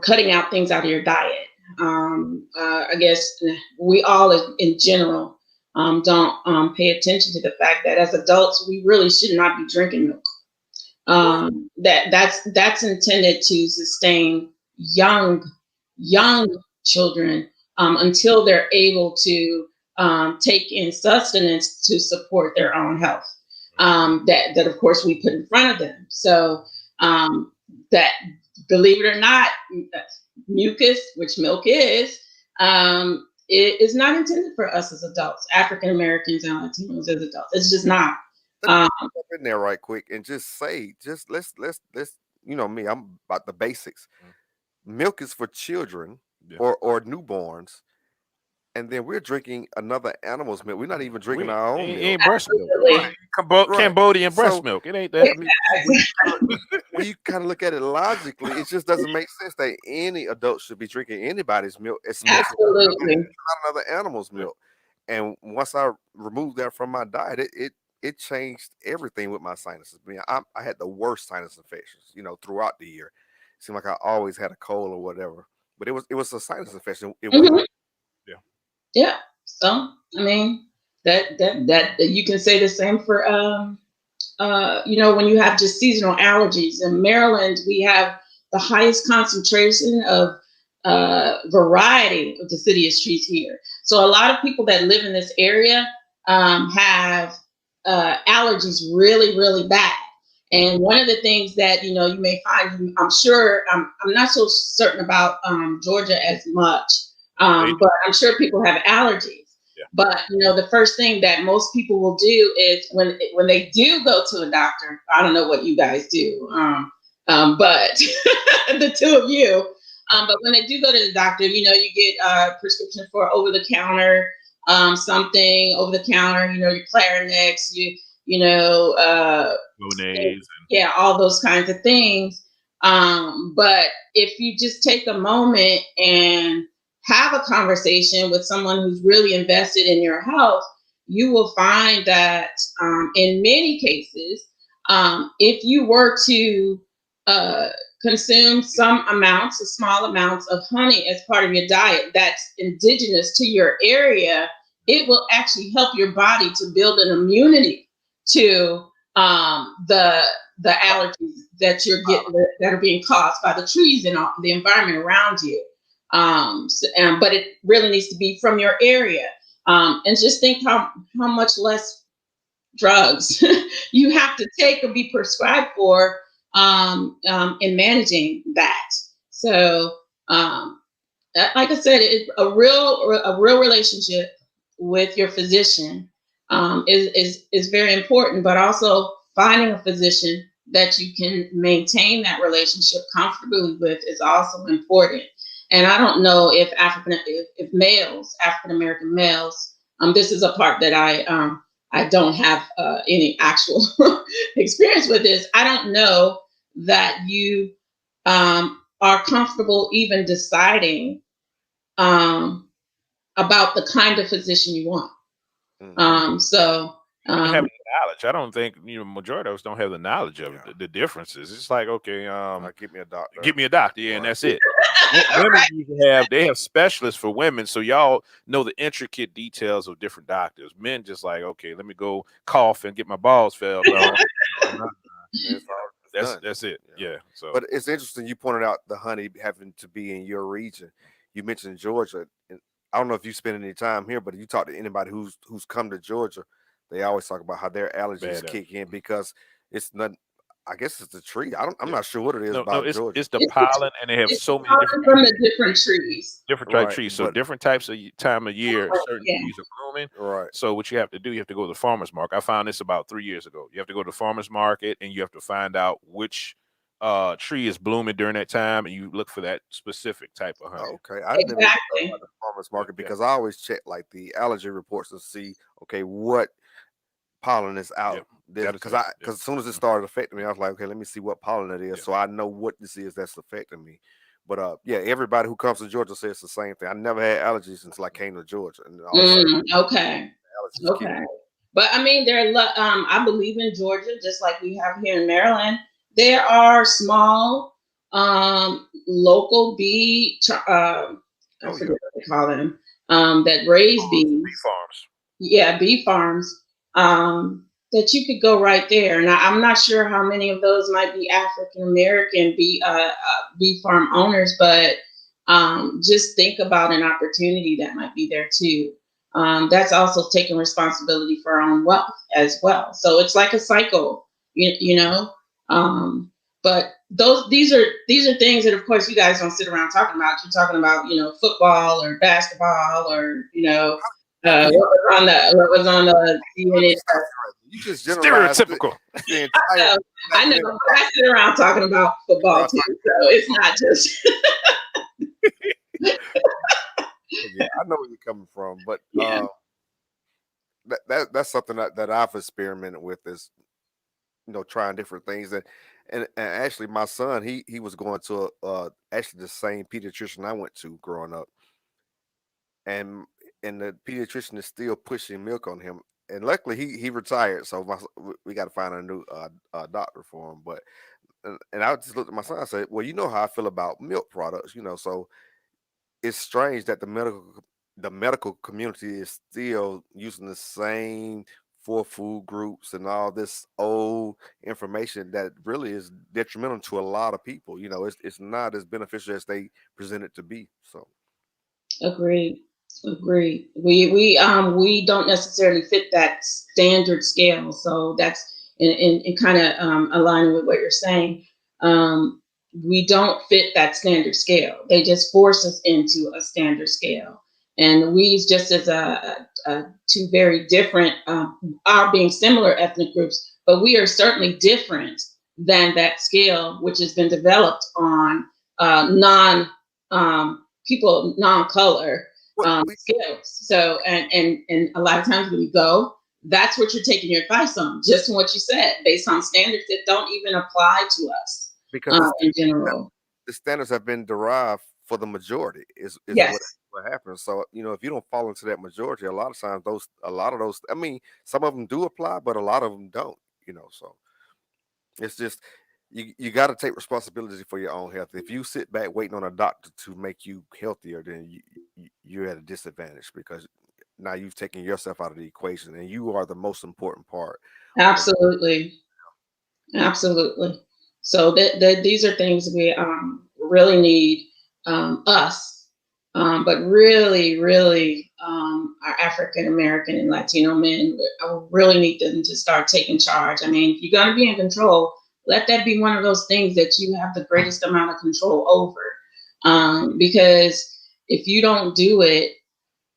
cutting out things out of your diet, I guess we all, in general, don't pay attention to the fact that as adults, we really should not be drinking milk. That's intended to sustain young children until they're able to take in sustenance to support their own health. That of course we put in front of them. So that, believe it or not, mucus, which milk is, it is not intended for us as adults, African Americans and Latinos as adults. It's just not. Jump in there right quick and just say, let's me, I'm about the basics. Milk is for children or newborns and then we're drinking another animal's milk. We're not even drinking We our own ain't, milk. ain't breast milk. Absolutely. Right. Cambodian breast So milk. It ain't that. I mean, when you kind of look at it logically, it just doesn't make sense that any adult should be drinking anybody's milk, especially Absolutely. not another animal's Yeah. milk. And once I removed that from my diet, it changed everything with my sinuses. I mean, I had the worst sinus infections, throughout the year. It seemed like I always had a cold or whatever, but it was a sinus infection. It wasn't. Mhm. Yeah. Yeah. So I mean that you can say the same for when you have just seasonal allergies. In Maryland, we have the highest concentration of variety of deciduous trees here. So a lot of people that live in this area have allergies really, really bad. And one of the things that you may find, I'm sure, I'm not so certain about Georgia as much, They but I'm sure people have allergies. Yeah. But the first thing that most people will do is when they do go to a doctor. I don't know what you guys do, but the two of you. But when they do go to the doctor, you get a prescription for over the counter, something over the counter. Your Clarinex, Bonnets yeah, all those kinds of things. But if you just take a moment and have a conversation with someone who's really invested in your health, you will find that in many cases, if you were to uh, consume small amounts of honey as part of your diet that's indigenous to your area, it will actually help your body to build an immunity to the allergies that you're getting that are being caused by the trees and all, the environment around you. But it really needs to be from your area. And just think how much less drugs you have to take or be prescribed for in managing that. So, like I said, a real relationship with your physician is very important, but also finding a physician that you can maintain that relationship comfortably with is also important. And I don't know if African American males, this is a part that I don't have any actual experience with this. I don't know that you are comfortable even deciding um, about the kind of physician you want. So even have the knowledge. I don't think majority of us don't have the knowledge of Yeah. the differences. It's like, okay, Give me a doctor. give me a doctor, yeah, and Right. that's it. Women usually have specialists for women, so y'all know the intricate details of different doctors. Men just like, okay, let me go cough and get my balls felt on. It's done. That's it. Yeah. So But it's interesting you pointed out the honey having to be in your region. You mentioned Georgia. And I don't know if you spend any time here, but if you talk to anybody who's come to Georgia, they always talk about how their allergies Bad kick in because it's not. I guess it's the tree. I'm Yeah. not sure what it is no, about it's Georgia. it's the it's pollen, and they have it's so many coming from the different trees. different type Right, trees. So but different types of time of year, certain Yeah. trees are blooming. right. So what you have to do, you have to go to the farmer's market. I found this about 3 years ago. You have to go to the farmer's market and you have to find out which tree is blooming during that time, and you look for that specific type of honey. Okay, I never even thought Exactly. about the farmers market Yeah. because I always check like the allergy reports to see okay what pollen is out. That is Because it. Yeah. because as soon as it started affecting me, I was like, okay, let me see what pollen it is, Yeah. so I know what this is that's affecting me. But yeah, everybody who comes to Georgia says the same thing. I never had allergies until I came to Georgia, and all of a sudden Okay. allergies kick. Okay. But I mean, I believe in Georgia, just like we have here in Maryland. There are small, local I Oh forget yeah, what they call them, that raise bees. Bee farms. Yeah, bee farms. That you could go right there. Now, I'm not sure how many of those might be African American bee farm owners, but just think about an opportunity that might be there too. That's also taking responsibility for our own wealth as well. So it's like a cycle, you know. But these are things that, of course, you guys don't sit around talking about. You're talking about, football or basketball or what was on the CNN. you just generalized Stereotypical. the entire. I know, but I sit around talking about football too, so it's not just. yeah, I know where you're coming from, but Yeah. that's something that I've experimented with is trying different things and actually my son he was going to actually the same pediatrician I went to growing up, and the pediatrician is still pushing milk on him, and luckily he retired, so we got to find a new doctor for him. But and I just looked at my son. I said, well, you know how I feel about milk products, so it's strange that the medical community is still using the same four food groups and all this old information that really is detrimental to a lot of people. It's not as beneficial as they present it to be. So Agreed. Agreed. We don't necessarily fit that standard scale, so that's in kind of aligning with what you're saying. Um, we don't fit that standard scale. They just force us into a standard scale, and we just as two very different, are being similar ethnic groups, but we are certainly different than that scale, which has been developed on non. People non-color what we skills. So and a lot of times when we go, that's what you're taking your advice on, just from what you said, based on standards that don't even apply to us because in general. the standards have been derived for the majority is what Yes, happens. So if you don't fall into that majority, a lot of times a lot of those, I mean, some of them do apply, but a lot of them don't. So it's just you got to take responsibility for your own health. If you sit back waiting on a doctor to make you healthier, then you're at a disadvantage because now you've taken yourself out of the equation, and you are the most important part of. absolutely. Absolutely. So these are things we really need, us, but really, really, our African American and Latino men really need them to start taking charge. I mean, if you're going to be in control, let that be one of those things that you have the greatest amount of control over. Because if you don't do it,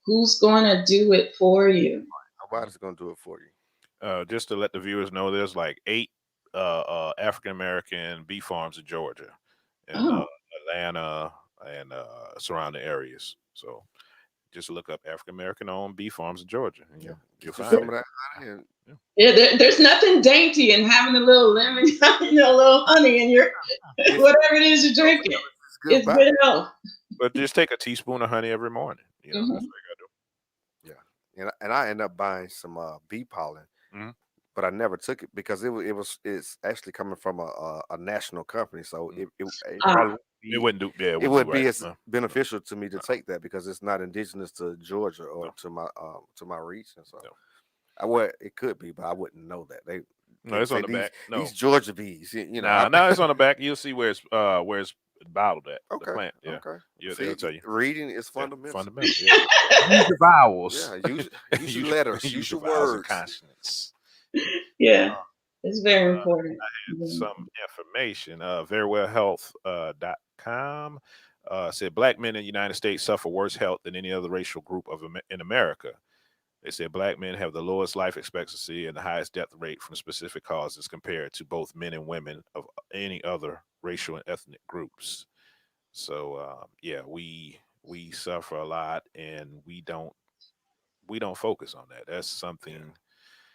who's going to do it for you? Nobody's gonna do it for you. Just to let the viewers know, there's like 8 African American bee farms in Georgia, in Oh, Atlanta and surrounding areas. So just look up African American owned bee farms in Georgia, and Yeah, you'll get you find some it. of that honey, and Yeah. yeah, there's nothing dainty in having a little lemon, a little honey in your it's whatever it is you're drinking. it's good It's by. good health. But just take a teaspoon of honey every morning. That's Hmm. what you Yeah, and I end up buying some bee pollen, gotta do. but I never took it because it's actually coming from a national company, so Mhm. it Ah, probably It wouldn't do. Yeah, it it wouldn't do would be right. as No, no, beneficial to me to no, take that because it's not indigenous to Georgia or no, to my region. So no. it could be, but I wouldn't know that No, they it's on say the these back. No, Georgia bees. nah, no, it's on the back. You'll see where it's bottled at the Okay, plant. Yeah, okay. yeah, See, they'll tell you. reading is Yeah, fundamental. fundamental. Yeah, use your vowels. Yeah, use your use letters, use use your your vowels and words. consonants. yeah, it's very Uh, important. some information. Verywellhealth.com said black men in the United States suffer worse health than any other racial group in America. They said black men have the lowest life expectancy and the highest death rate from specific causes compared to both men and women of any other racial and ethnic groups. So yeah, we suffer a lot, and we don't focus on that. That's Yeah, something.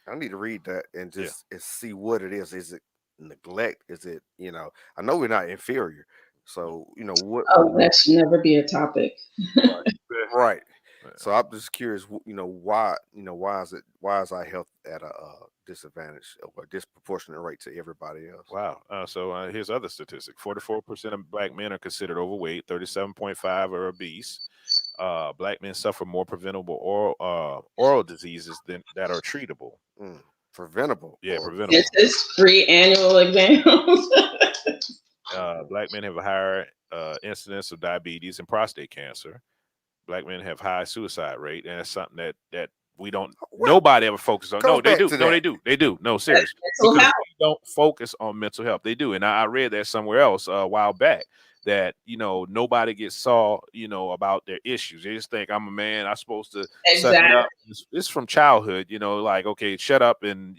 I need to read that and Yeah, just and see what it is. Is it neglect? Is it I know we're not inferior, no. so what? Oh, that should never be a topic. Right, right. Yeah. So I'm just curious, why why is our health at a disadvantage or a disproportionate rate to everybody else? Wow. So here's other statistic: 44% of black men are considered overweight. 37.5 are obese. Black men suffer more preventable oral diseases than that are treatable. Preventable Yeah, or This preventable. is free annual exams. Black men have a higher incidence of diabetes and prostate cancer. Black men have high suicide rate, and that's something that we don't. what Nobody ever focus on. goes No, they back do. to No, that? they do. They do. No, serious. Mental Because health. we don't focus on mental health. They do, and I read that somewhere else a while back that nobody gets saw about their issues. They just think I'm a man. I'm supposed to suck it Exactly. up. It's from childhood. Like okay, shut up and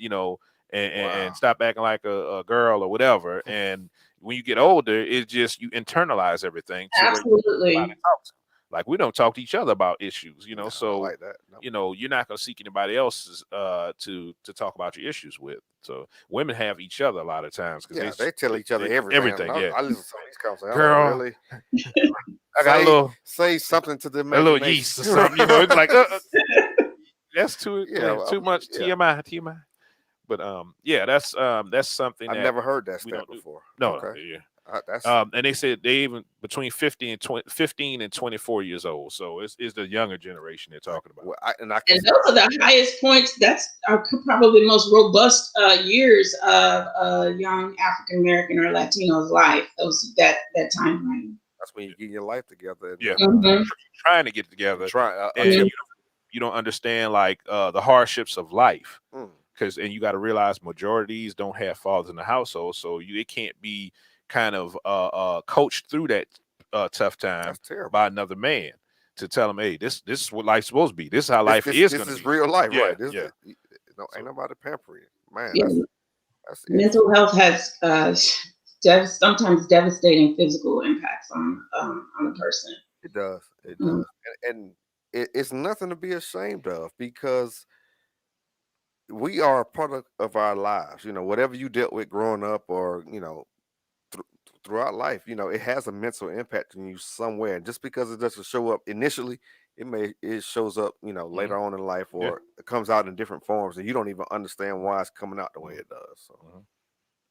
and Wow. stop acting like a girl or whatever. And when you get older, it's just you internalize everything to where you don't know how to Absolutely. talk to. Like we don't talk to each other about issues, No, I So like that. No. you're not gonna seek anybody else to talk about your issues with. So women have each other a lot of times because Yeah, they tell each other everything. everything. Yeah, I listen to some of these conversations. I'm like, girl, really? I got Say something to the a little imagination. yeast or something. It's like that's Yeah, too much yeah. TMI. But yeah, that's something I that never heard that we stat don't do. before. No, Okay, yeah. that's And they said they even between 15 and 24 years old. So it's the younger generation they're talking about. well, I can And those are the highest points. That's probably the most robust years of a young African American or Latino's life. That time frame. that's when you get your life together. And Yeah, then, Mm-hmm. trying to get together, try and until you don't understand like the hardships of life. mm, And you got to realize majorities don't have fathers in the household, so it can't be kind of coached through that tough time that's terrible. by another man to tell them, hey, this is what life's supposed to be. This is how life This is this going to is be. real life, Yeah, right? yeah. No, So, ain't nobody pampering you. Man. Yeah, That's mental health has sometimes devastating physical impacts on a person. it does. It Mm. does, and it's nothing to be ashamed of because we are a product of our lives. Whatever you dealt with growing up, or thr throughout life, it has a mental impact on you somewhere. And just because it doesn't show up initially, it shows up, mhm, later on in life, yeah. or it comes out in different forms, and you don't even understand why it's coming out the way it does. So Mhm.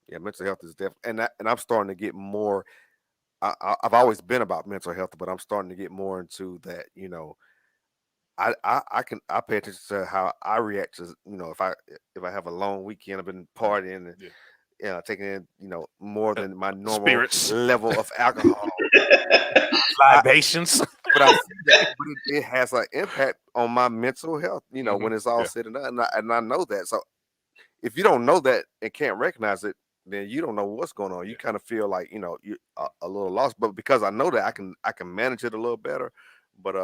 yeah, mental health is definitely, and I'm starting to get more. I've always been about mental health, but I'm starting to get more into that. I pay attention to how I react to, if I have a long weekend, I've been partying and Yeah. taking in, more Uh, than my normal Spirits, level of alcohol. I, libations. but I see that, but it has an impact on my mental health. Mhm, When it's all yeah. said and done, and I know that. So if you don't know that and can't recognize it, then you don't know what's going on. You Yeah. kind of feel like you're a little lost. But because I know that I can manage it a little better. But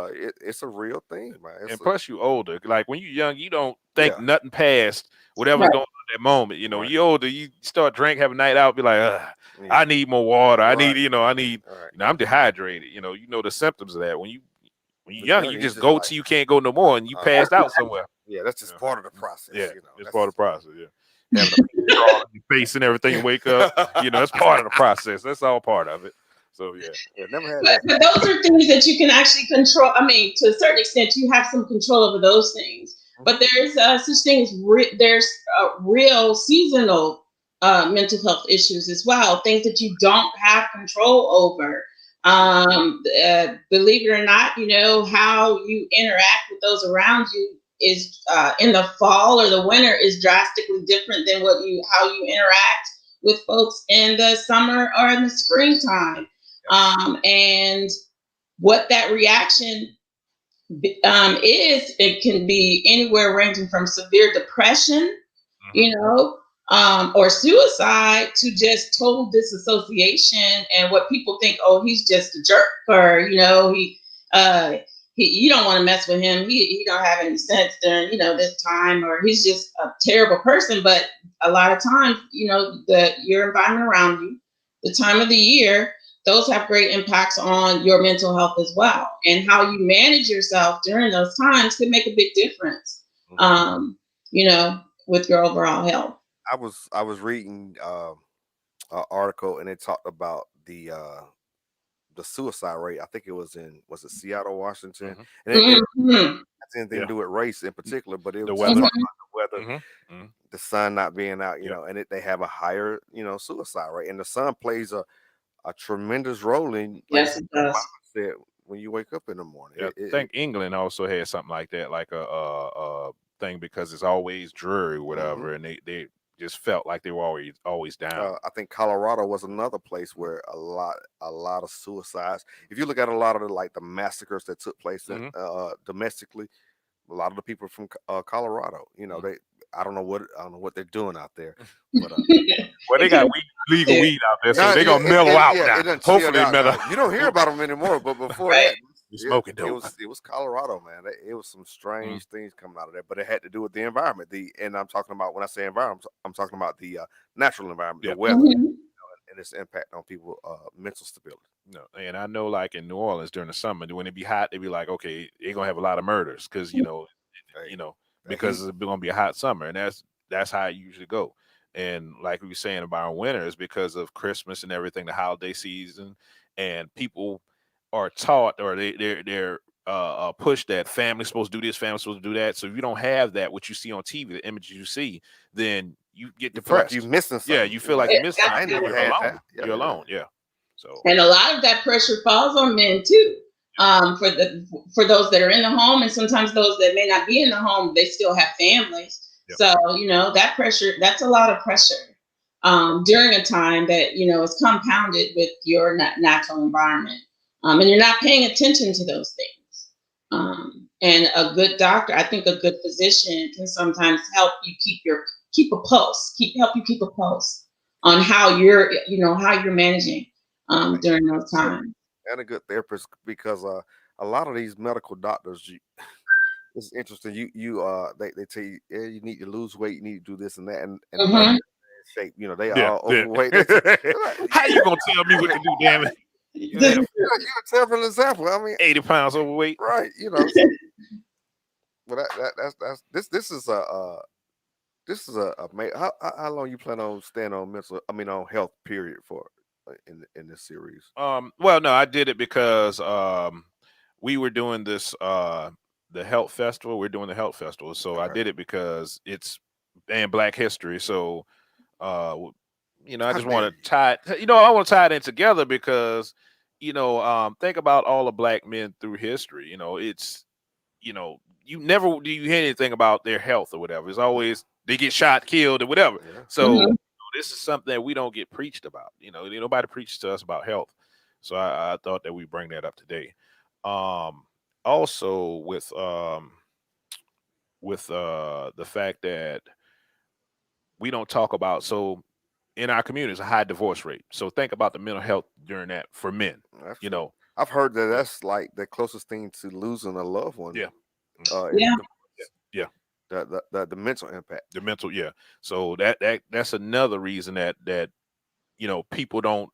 it's a real thing, man. And plus, you older. Like when you're young, you don't think Yeah, nothing past whatever's Right. going on at that moment. right, You older, you start drink, have a night out, be like, yeah, I need more water. I right, need, all right. I'm dehydrated. You know the symptoms of that. When you're But young, younger, you you just just go like, till you can't go no more, and you passed out somewhere. yeah, that's just Yeah, part of the process. yeah, it's part That's of the process. Yeah, having a crawl in your face and everything, and wake up. It's part of the process. That's all part of it. So yeah, yeah, never had But, that. but those are things that you can actually control. I mean, to a certain extent, you have some control over those things. But there's such things. There's real seasonal mental health issues as well. Things that you don't have control over. Believe it or not, how you interact with those around you is in the fall or the winter is drastically different than how you interact with folks in the summer or in the springtime. And what that reaction it can be anywhere ranging from severe depression, mhm, or suicide to just total disassociation. And what people think, oh, he's just a jerk, or uh, you don't want to mess with him. He don't have any sense during this time, or he's just a terrible person. But a lot of times, your environment around you, the time of the year, those have great impacts on your mental health as well. And how you manage yourself during those times can make a big difference. Mhm. Um, with your overall health. I was reading an article, and it talked about the suicide rate. I think it was it Seattle, Washington, mhm, and it Mhm. has anything to yeah. do with race in particular, but it The was just weather. talking Mhm. about the weather, Hmm. Hmm. the sun not being out, Yep. and they have a higher, suicide rate, and the sun plays a tremendous role in, like you Yes, said, it does. mindset when you wake up in the morning. Yeah, I think England also had something like that, like a thing because it's always dreary, or Mhm. whatever, and they just felt like they were always down. I think Colorado was another place where a lot of suicides. If you look at a lot of the massacres that took place Hmm. domestically, a lot of the people from Colorado, Hmm. they I don't know what they're doing out there, but Well, they It's a got legal too. weed out there, so no, they're gonna mellow out yeah, now. it done chilled Hopefully, it out mellow. now. You don't hear about them anymore, but before Right. that, You it, smoking it dope. was it was Colorado, man. It was some Mm. strange things coming out of there, but it had to do with the environment. And I'm talking about, when I say environment, I'm talking about the natural environment, the Yeah. weather, Mhm. and its impact on people mental stability. No, and I know like in New Orleans during the summer when it be hot, they be like, okay, they're gonna have a lot of murders because Hey, you know, that because heat. it's gonna be a hot summer, and that's how it usually go. And like we were saying about our winter is because of Christmas and everything, the holiday season, and people are taught or they're pushed that family's supposed to do this, family's supposed to do that. So if you don't have that, what you see on TV, the images you see, then you get You feel like you're depressed. missing Yeah, something. you You're feel like like, you missed I ain't something. never You're had alone. that. Yeah, You're yeah. alone. Yeah. So And a lot of that pressure falls on men too. For those that are in the home, and sometimes those that may not be in the home, they still have families. yep. So that pressure, that's a lot of pressure during a time that is compounded with your natural environment, and you're not paying attention to those things. And a good doctor, I think, a good physician can sometimes help you keep a pulse, help you keep a pulse on how you're managing during those times. And a good therapist because a lot of these medical doctors, it's interesting. They tell you, yeah, you need to lose weight, you need to do this and that, and none of Hmm. them are in shape. They Yeah. all Yeah. overweight. They're like, How you gonna tell me what to do? Damn it! You This have you're a terrible example. I mean, 80 pounds overweight. right? So, but that's this is how long you plan on staying on on health period for in this series? Well, no, I did it because we were doing this the health festival. We're doing the health festival, so I Okay. did it because it's and Black History. So uh, I How just dare want you? to tie it. I want to tie it in together because think about all the Black men through history. It's you never do you hear anything about their health or whatever. It's always they get shot, killed, or whatever. Yeah. So this is something that we don't get preached about. Nobody preaches to us about health. So I thought that we bring that up today. Um, Also with the fact that we don't talk about in our community is a high divorce rate. So think about the mental health during that for men. That's You true. know, I've heard that yeah, that's like the closest thing to losing a loved one. yeah, Is Yeah. yeah. the mental impact. The mental, yeah. So that's another reason that people don't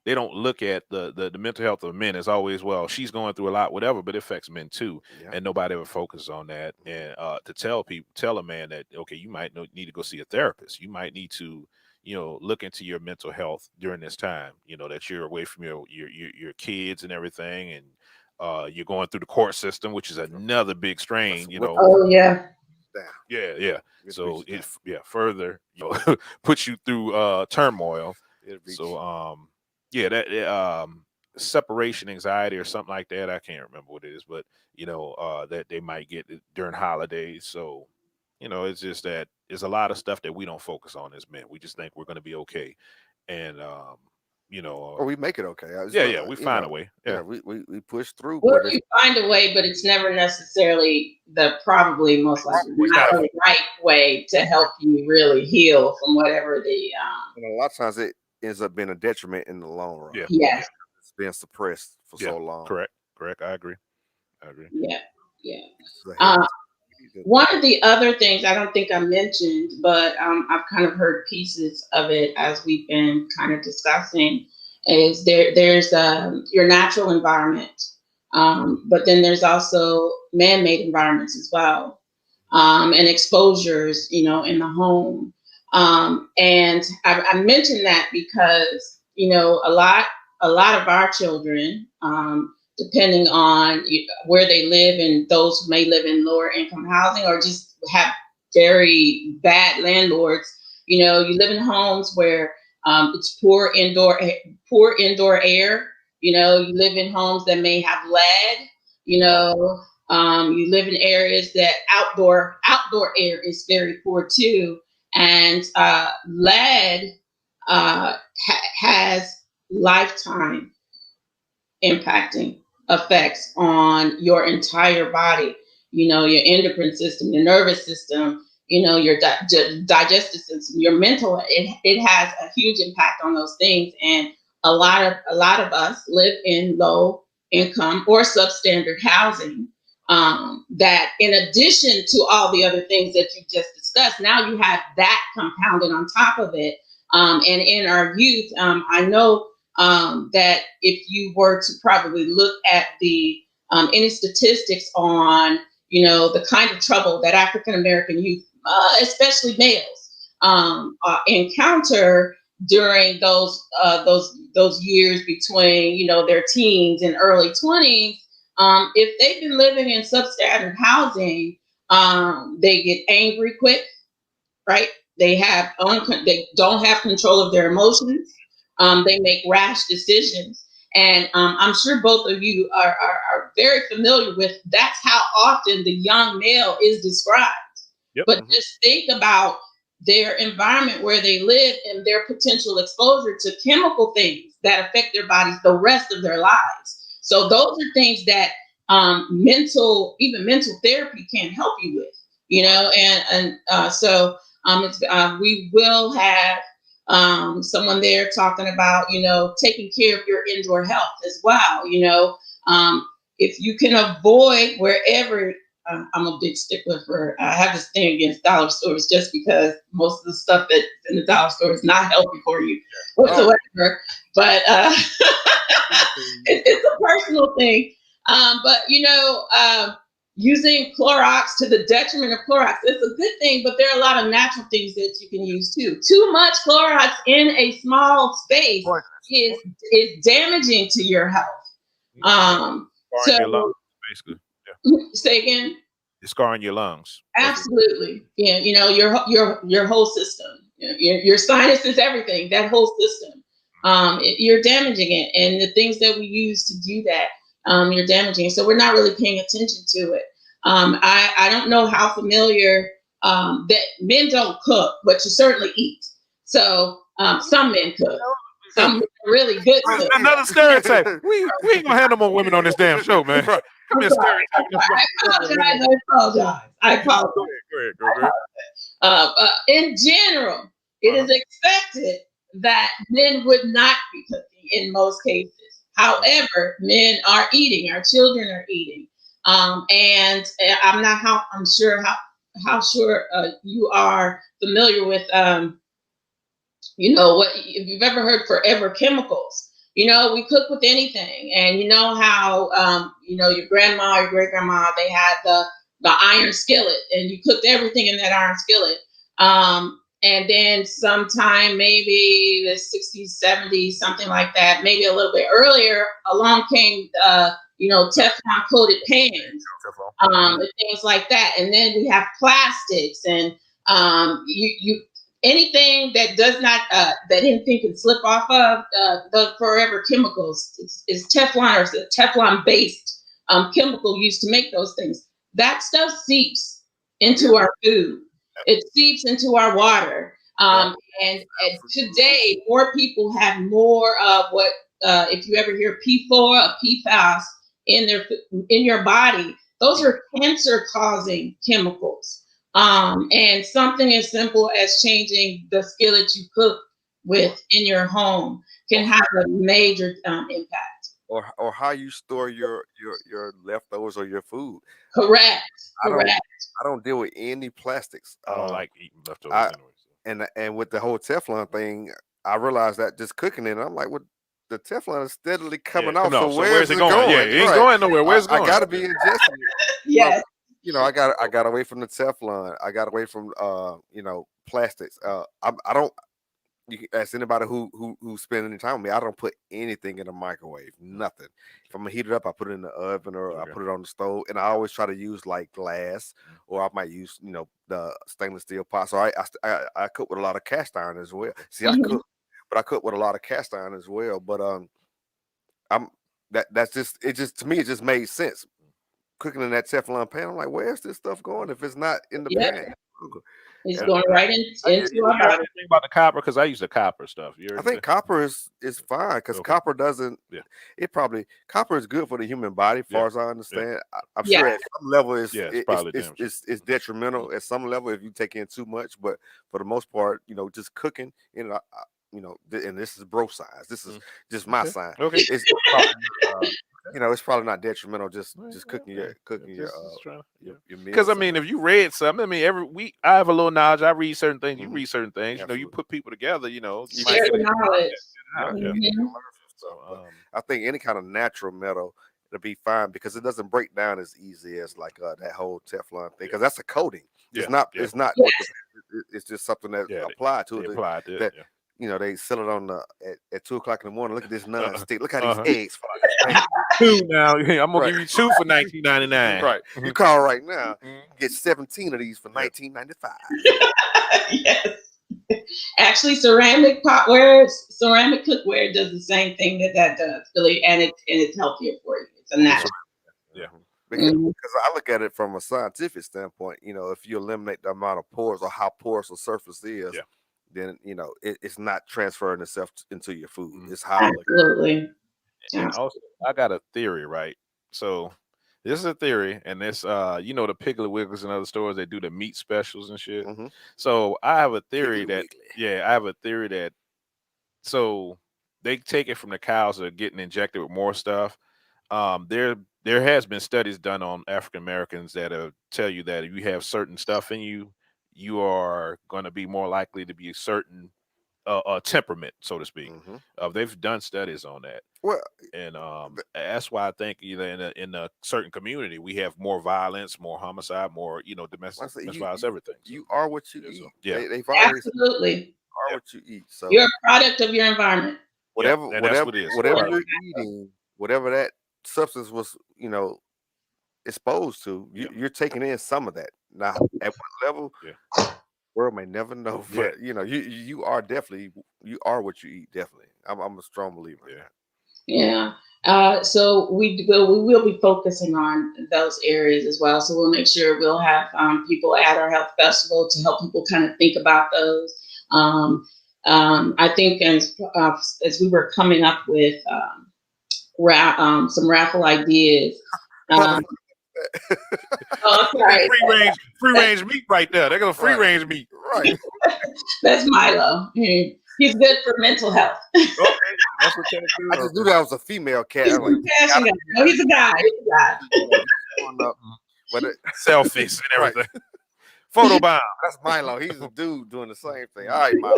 look at the mental health of men as always, well, she's going through a lot, whatever, but it affects men too, Yeah. and nobody ever focuses on that. And to tell a man that okay, you might need to go see a therapist, you might need to look into your mental health during this time, that you're away from your kids and everything, and you're going through the court system, which is another big That's strain. whip Oh yeah. down. Yeah, yeah. It So reaches down. further puts you through turmoil. It reaches. So yeah, that separation anxiety or something like that. I can't remember what it is, but that they might get it during holidays. So it's just that there's a lot of stuff that we don't focus on as men. We just think we're going to be okay, and Or we make it okay. It's yeah, not, yeah, we find a way. Yeah, yeah, we push through, Well, but it's you find a way, but it's never necessarily the probably most likely it's not not the right way to help you really heal from whatever the and a lot of times it ends up being a detriment in the long run. yeah, yes, It's been suppressed for yeah. so long. Correct, correct. I agree. I agree. yeah, yeah. It's a heavy Uh, topic. One of the other things I don't think I mentioned, but I've kind of heard pieces of it as we've been kind of discussing, is there's your natural environment, but then there's also man-made environments as well, and exposures, in the home. And I mentioned that because a lot of our children, depending on where they live, and those who may live in lower income housing or just have very bad landlords. You live in homes where it's poor indoor air. You live in homes that may have lead. You live in areas that outdoor air is very poor too, and lead has lifetime impacting effects on your entire body, your endocrine system, your nervous system, your digestive system, your mental. It has a huge impact on those things. And a lot of us live in low income or substandard housing, that in addition to all the other things that you just discussed, now you have that compounded on top of it. And in our youth, I know that if you were to probably look at the any statistics on, the kind of trouble that African American youth, especially males, encounter during those years between their teens and early 20s. If they've been living in substandard housing, they get angry quick, right? They don't have control of their emotions. They make rash decisions, and I'm sure both of you are very familiar with. That's how often the young male is described. Yep. But just think about their environment where they live and their potential exposure to chemical things that affect their bodies the rest of their lives. So those are things that even mental therapy can help you with, so we will have someone there talking about, taking care of your indoor health as well. If you can avoid wherever, I'm a big stickler for, I have this thing against dollar stores just because most of the stuff that's in the dollar store is not healthy for you whatsoever. But it's a personal thing. But using Clorox to the detriment of Clorox, it's a good thing, but there are a lot of natural things that you can use too. Too much Clorox in a small space is damaging to your health. Scarring your lungs, basically. Yeah. Say again. It's scarring your lungs. Absolutely. Yeah. Your whole system. Your sinuses, everything. That whole system. You're damaging it, and the things that we use to do that. You're damaging. So we're not really paying attention to it. I don't know how familiar that men don't cook, but you certainly eat. So some men cook. Some really good cooks. Another stereotype. We ain't gonna have no more women on this damn show, man. Come here, stereotype. I apologize. Go ahead. In general, it is expected that men would not be cooking in most cases. However, men are eating. Our children are eating, and I'm sure how sure you are familiar with what if you've ever heard forever chemicals. We cook with anything, and how your grandma, your great grandma, they had the iron skillet, and you cooked everything in that iron skillet. And then sometime maybe the 60s, 70s, something like that, maybe a little bit earlier, along came, Teflon coated pans, and things like that. And then we have plastics and you anything that does not, that anything can slip off of the forever chemicals is Teflon, or the Teflon based chemical used to make those things. That stuff seeps into our food. It seeps into our water. And today, more people have more of what, if you ever hear P4 or PFAS in your body, those are cancer-causing chemicals. And something as simple as changing the skillet you cook with in your home can have a major impact. Or how you store your leftovers or your food. Correct. I don't deal with any plastics. I don't like eating leftovers anyway. And with the whole Teflon thing, I realized that just cooking it, I'm like, well, the Teflon is steadily coming off. So where's it going? Yeah, it ain't going nowhere. Where's it going? I gotta be ingesting it. Yes. I got away from the Teflon. I got away from plastics. I don't. You can ask anybody who spend any time with me. I don't put anything in the microwave. Nothing. If I'm gonna heat it up, I put it in the oven or I put it on the stove. And I always try to use like glass, or I might use the stainless steel pot. So I cook with a lot of cast iron as well. See, I cook, but I cook with a lot of cast iron as well. But that's just to me it just made sense. Cooking in that Teflon pan, I'm like, where's this stuff going if it's not in the pan? It's going right into our body. Think about the copper, because I use the copper stuff. I think copper is fine because copper doesn't. Yeah. Copper is good for the human body, as far as I understand. I'm sure at some level it's detrimental at some level if you take in too much. But for the most part, just cooking, and this is bro science. This is just my science. Okay. It's probably not detrimental. Just cooking your meal. Because if you read something, every week I have a little knowledge. I read certain things. You read certain things. You put people together. You share the knowledge. stuff. So, But I think any kind of natural metal it'll be fine because it doesn't break down as easy as like that whole Teflon thing because that's a coating. yeah, It's not. yeah, It's not Yeah. what it's just something that yeah. applied to They it applied it. that Yeah. they sell it on the at 2 o'clock in the morning. Look at this non-stick. Look how these Uh-huh. eggs fly. Bam. Two now. I'm gonna Right. give you two for 1999. Right. You call right now, Mhm. get 17 of these for Yeah. $19.95. Yes. Actually, ceramic potware, ceramic cookware does the same thing that does, really, and it's healthier for you. It's a It's a- natural. Yeah. Because, Mhm. because I look at it from a scientific standpoint, if you eliminate the amount of pores or how porous a surface is, Yeah. then it's not transferring itself into your food. Mhm. It's how Absolutely. And Absolutely. also, I got a theory, right? So this is a theory, and this, the Piggly Wigglies and other stores, they do the meat specials and shit. Mhm. So I have a theory Piggly that, Wiggly. yeah, I have a theory that, so they take it from the cows that are getting injected with more stuff. There has been studies done on African Americans that tell you that if you have certain stuff in you, you are going to be more likely to be a certain temperament, so to speak. Mhm. They've done studies on that, Well, and that's why I think either in a certain community we have more violence, more homicide, more I domestic say violence, everything. So you are what you yeah, eat. yeah, They've always Absolutely. are yeah, what you eat. So You're a product of your environment. yeah, whatever and that's whatever what it is. whatever Product. you're eating, whatever that substance was, exposed to, Yeah, you're taking in some of that. Now, at what level, yeah, world may never know. yeah, But you are definitely you are what you eat. Definitely, I'm a strong believer in yeah. that. Yeah. So we will be focusing on those areas as well. So we'll make sure we'll have people at our health festival to help people kind of think about those. I think as we were coming up with some raffle ideas. Um, oh, I'm Free, sorry. free range meat right there. They're gonna free Right, range meat. right. That's Milo. He's good for mental health. Okay, that's what Tennessee I is. just knew that was a female cat. He's I'm like, a passion guy. No, he's a guy. He's a guy. going up, but Selfies and right. everything. Photo bomb. That's Milo. He's a dude doing the same thing. All right, Milo.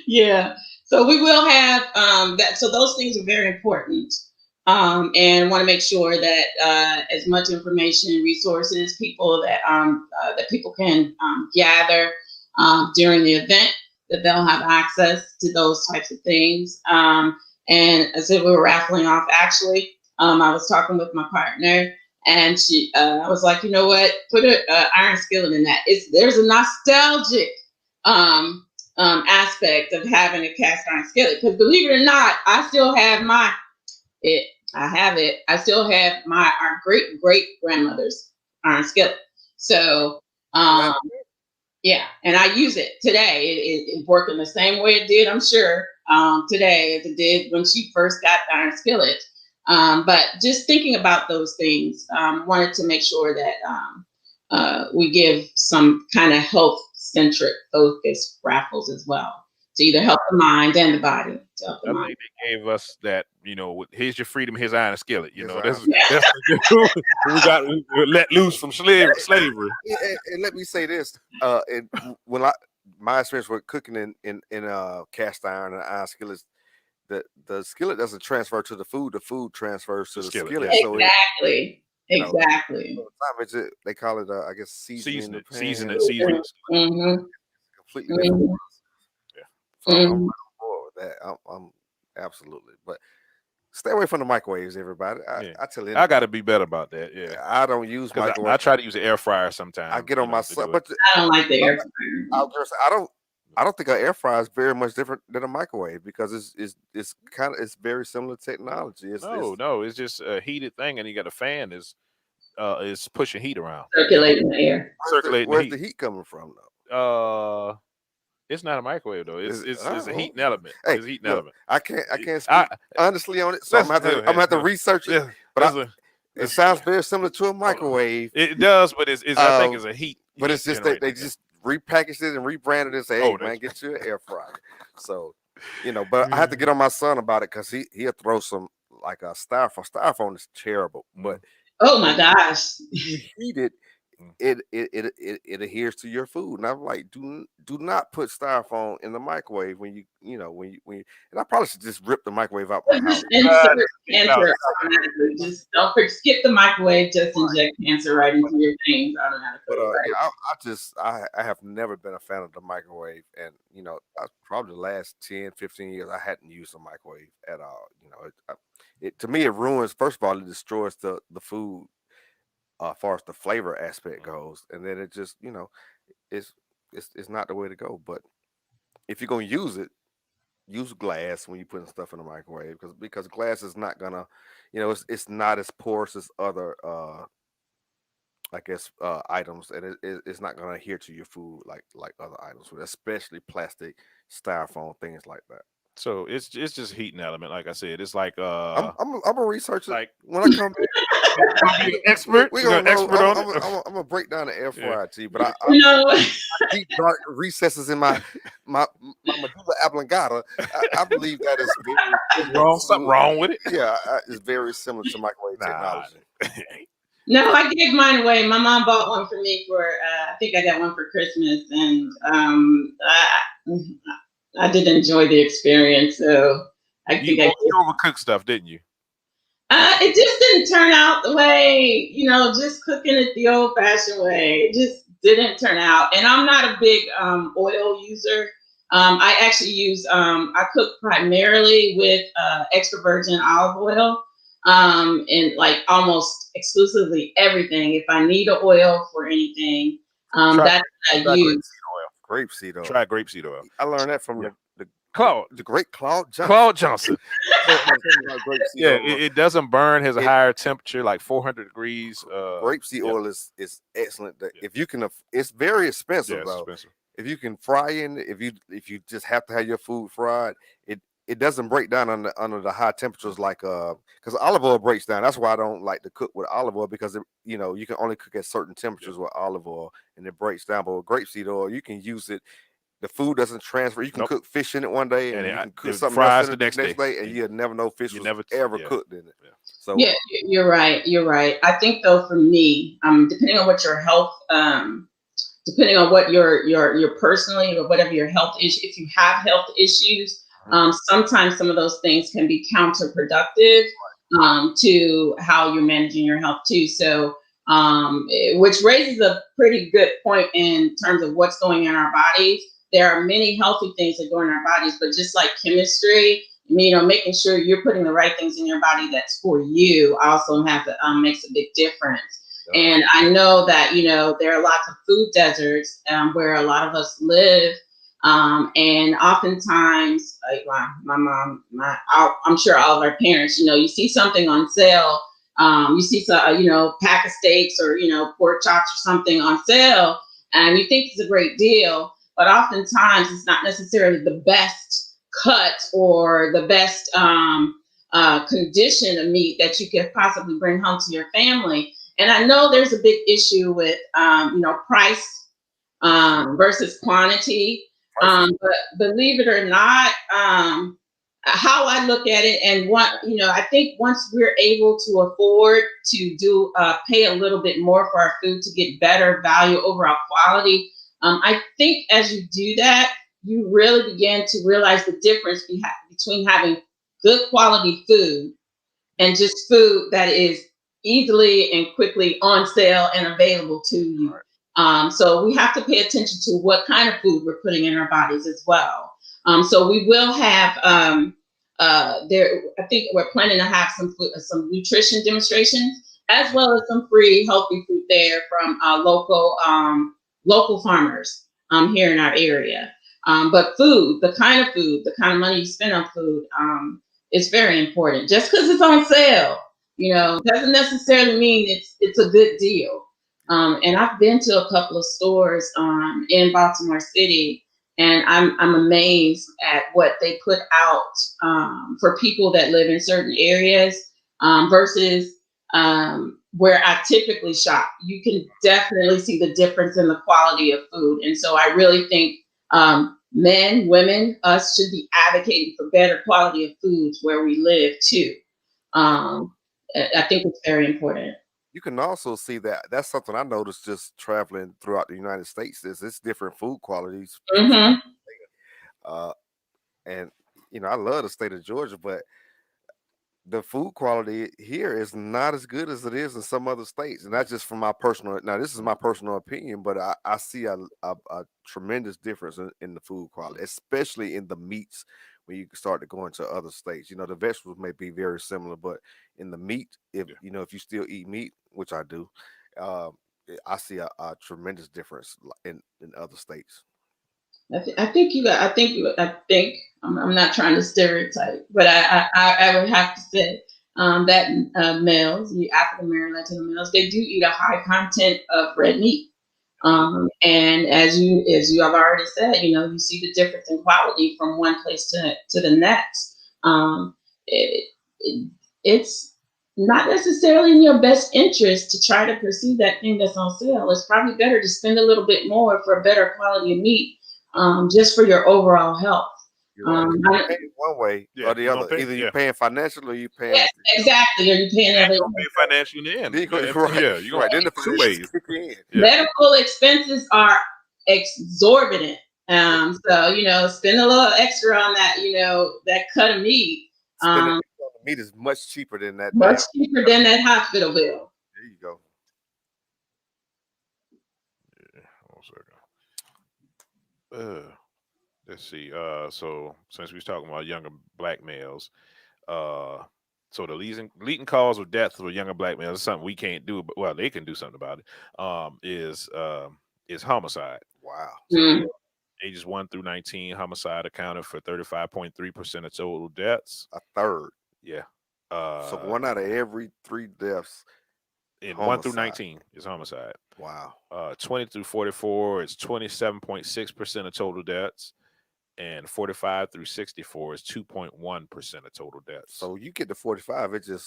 Yeah. So we will have that. So those things are very important, and want to make sure that as much information and resources that people can gather during the event, that they'll have access to those types of things. And as if we were raffling off, actually, I was talking with my partner. And I was like, you know what? Put an iron skillet in that. There's a nostalgic aspect of having a cast iron skillet. Because believe it or not, I still have it. I have it. I still have our great great grandmother's iron skillet. So yeah, and I use it today. It working the same way it did, I'm sure, today as it did when she first got the iron skillet. But just thinking about those things, wanted to make sure that we give some kind of health centric focus raffles as well to either help the mind and the body. To help the I mind. think they gave us that, here's your freedom, here's iron skillet. His Yeah. We let loose from slavery. and let me say this. And when my experience with cooking in cast iron and iron skillets, the skillet doesn't transfer to the food transfers to The the skillet, skillet. yeah. So Exactly. you know, Exactly. they call it I guess seasoning the pan. Seasoning. Mm-hmm. Completely different Mm-hmm. process. Yeah. So I'm right Mm-hmm. on board with that. I'm absolutely. But stay away from the microwaves, everybody. Yeah. I tell I anybody. got to be better about that. Yeah. I don't use Because microwave. I try to use an air fryer sometimes. I get on my to son, do but it. I don't like the air fryer. I don't think an air fryer is very much different than a microwave because it's very similar technology. No, it's just a heated thing, and you got a fan is pushing heat around, Circulating the air. circulating where's heat. the heat coming from though? It's not a microwave though. It's a Oh, heating element. hey, It's a heating look, element. I can't speak I, honestly on it, so I'm gonna have to research it. Yeah, But it let's- sounds very similar to a microwave. It does, but it's I think it's a heat. But it's just they just repackaged it and repackaged it and say, hey man, get you an air fryer. So but I have to get on my son about it because he'll throw some like a styrofoam. Styrofoam is terrible, but Oh my gosh. you heat it, Mm. it adheres to your food. And I'm like, do not put styrofoam in the microwave when you and I probably should just rip the microwave out my But just house. insert No, cancer automatically. Just don't skip the microwave. Just inject cancer right into your veins But automatically. yeah, Right. I have never been a fan of the microwave, and probably the last 10, 15 years I hadn't used a microwave at all. It to me it ruins. First of all, it destroys the food as far as the flavor aspect goes, and then it just it's it's not the way to go. But if you're gonna use it, use glass when you're putting stuff in the microwave because glass is not gonna, it's not as porous as other I guess items, and it's not gonna adhere to your food like other items, especially plastic, styrofoam, things like that. so it's just heating element. Like I said, it's like I'm a researcher. like When I come back, you gonna be an expert. we You got gonna an roll. expert on it. I'm gonna break down the air Yeah. fryer to you, but You know, deep dark recesses in my medulla oblongata, I believe that is very similar Wrong, something to wrong with it. yeah, it's very similar to microwave Nah. technology. no, I gave mine away. My mom bought one for me for. I think I got one for Christmas, and I did enjoy the experience. So I You think I. you overcooked stuff, didn't you? It just didn't turn out the way, just cooking it the old fashioned way. It just didn't turn out. And I'm not a big oil user. I actually I cook primarily with extra virgin olive oil and like almost exclusively everything. If I need an oil for anything, Try, that's what I try use. Grapeseed oil. try grapeseed oil. I learned that from Yeah. the Claude, the great Claude Johnson. Claude Johnson. Told me something about grapeseed Yeah, oil. it doesn't burn. Has a It- higher temperature, like 400 degrees. Grapeseed Yeah, oil is excellent. yeah, If you can, it's very yeah, expensive it's though. expensive. If you can fry in, if you just have to have your food fried, it doesn't break down under the high temperatures like because olive oil breaks down. That's why I don't like to cook with olive oil because you can only cook at certain Yeah. temperatures with olive oil and it breaks down. But with grapeseed oil, you can use it. The food doesn't transfer. You can Nope. cook fish in it one day, And and you can cook it something else fries in the it the next next day. day, and you'll never know fish You was never, ever yeah, cooked in it. yeah. So Yeah, you're right. You're right. I think though for me, depending on what your health, depending on what your personally or whatever your health is, if you have health issues, sometimes some of those things can be counterproductive to how you're managing your health too. So, which raises a pretty good point in terms of what's going in our bodies. There are many healthy things that go in our bodies, but just like chemistry, making sure you're putting the right things in your body that's for you also makes a big difference. And I know that, there are lots of food deserts where a lot of us live. And oftentimes, like my mom, I'm sure all of our parents, you see something on sale. You see some, pack of steaks or, pork chops or something on sale, and you think it's a great deal. But oftentimes it's not necessarily the best cut or the best condition of meat that you could possibly bring home to your family. And I know there's a big issue with, price versus quantity. But believe it or not, how I look at it, and I think once we're able to afford to pay a little bit more for our food to get better value overall quality, I think as you do that, you really begin to realize the difference between having good quality food and just food that is easily and quickly on sale and available to you. So we have to pay attention to what kind of food we're putting in our bodies as well. So we will have there. I think we're planning to have some nutrition demonstrations as well as some free healthy food there from local farmers here in our area. But food, the kind of money you spend on food, is very important. Just because it's on sale, doesn't necessarily mean it's a good deal. And I've been to a couple of stores in Baltimore City, and I'm amazed at what they put out for people that live in certain areas versus where I typically shop. You can definitely see the difference in the quality of food, and so I really think men, women, us should be advocating for better quality of foods where we live too. I think it's very important. you can also see that that's something I noticed just traveling throughout the United States. Is it's different food qualities from Mm-hmm. uh, and I love the state of Georgia, but the food quality here is not as good as it is in some other states, and that's just from my personal. Now, this is my personal opinion, but I see a tremendous difference in the food quality, especially in the meats. When you start to go into other states, the vegetables may be very similar, but in the meat, if Yeah. if you still eat meat, which I do, uh, I see a tremendous difference in other states. I think you got. I think you. I think I'm not trying to stereotype, but I would have to say that males, the African American Latino males, they do eat a high content of red meat. And as you have already said, you see the difference in quality from one place to the next. It, it, it's not necessarily in your best interest to try to pursue that thing that's on sale. It's probably better to spend a little bit more for a better quality of meat, just for your overall health. You're right. 'Cause you're paying one way Yeah, or the you're gonna other. pay. Either you're Yeah, paying financially or you're paying Yeah, with exactly. Are you paying and every you're gonna pay financially in the end. then you go, Yeah, right, yeah, you're gonna right. Then the two financials ways. kick in. Yeah, medical expenses are exorbitant. So spend a little extra on that, that cut of meat. Spending on the meat is much cheaper than that Much damn. cheaper than that hospital bill. There you go. yeah. 1 second. Let's see. So since we was talking about younger black males, uh, so the leading cause of death for younger black males is something we can't do, but well, they can do something about it. Is homicide. Wow. So Mm. ages 1 through 19, homicide accounted for 35.3% of total deaths. A third. Yeah. So Uh, one out of every 3 deaths, in 1 through homicide. 19 is homicide. Wow. 20 through 44 is 27.6% of total deaths, and 45 through 64 is 2.1% of total deaths. So you get to 45, it's You,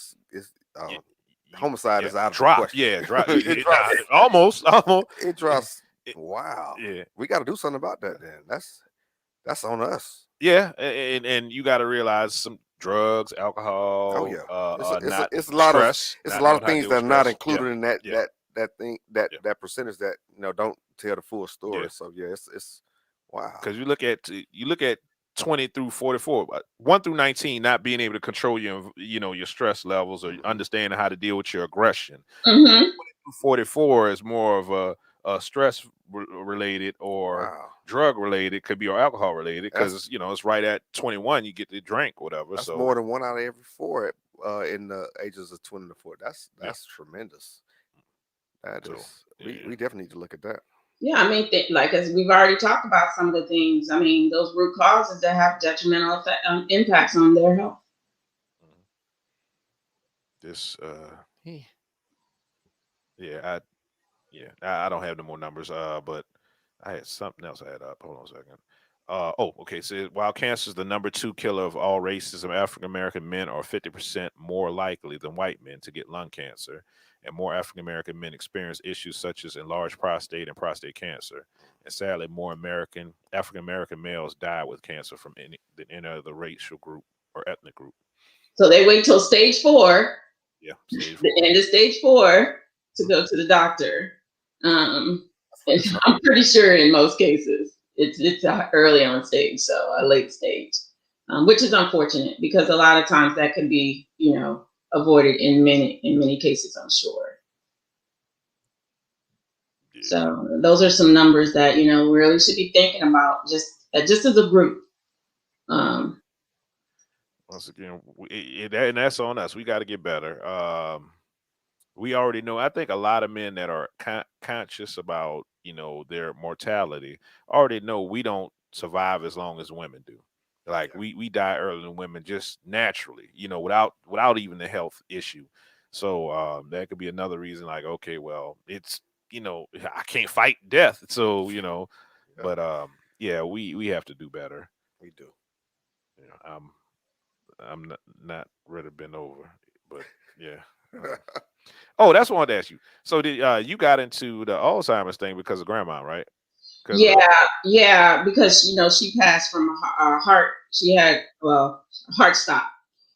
homicide yeah, is out of the drop. question. Yeah, drop. It drops. Almost, almost. It drops. It- Wow. yeah, We got to do something about that then. That's on us. yeah, and you got to realize some drugs, Oh alcohol, yeah. not It's a lot of stress, it's a not lot knowing of how to things deal that with are not stress. Yeah, included in that yeah, that thing yeah, that percentage that don't tell the full yeah. story. So yeah, it's wow. Because you look at 20 through 44, 1 through 19, not being able to control your stress levels or Mhm. understanding how to deal with your aggression. Mm-hmm. 44 is more of a stress related or Wow. drug related, could be or alcohol related, That's because it's right at 21 you get to drink whatever. that's So more than one out of every four in the ages of 20 to 40. yeah, That's tremendous. That so is yeah, we definitely need to look at that. Yeah, I mean, like as we've already talked about some of the things. I mean, those root causes that have detrimental impacts on their health. mhm. This yeah, I don't have no more numbers, but I had something else I had up. Hold on a second. Okay. So while cancer is the number 2 killer of all races, of African American men are 50% more likely than white men to get lung cancer, and more African American men experience issues such as enlarged prostate and prostate cancer. And sadly, more African American males die with cancer than any other racial group or ethnic group. So they wait till stage 4, Yeah, stage the 4. end of stage 4, to go to the doctor. That's what And it's I'm pretty sure in most cases it's a early on stage, so a late stage, which is unfortunate because a lot of times that can be avoided in many cases, I'm sure. Yeah. So those are some numbers that we really should be thinking about just as a group. Um, Once again, and that's on us. We got to get better. We already know. I think a lot of men that are conscious about their mortality already know we don't survive as long as women do. Like Yeah. we die earlier than women just naturally, without even the health issue. So that could be another reason. Like, okay, well, it's I can't fight death, so Yeah, but yeah, we have to do better. we do. I'm not ready to bend over, but yeah. Oh, that's what I wanted to ask you. So did you got into the Alzheimer's thing because of grandma, right? Because yeah, yeah, because she passed from a heart. She had a heart stop,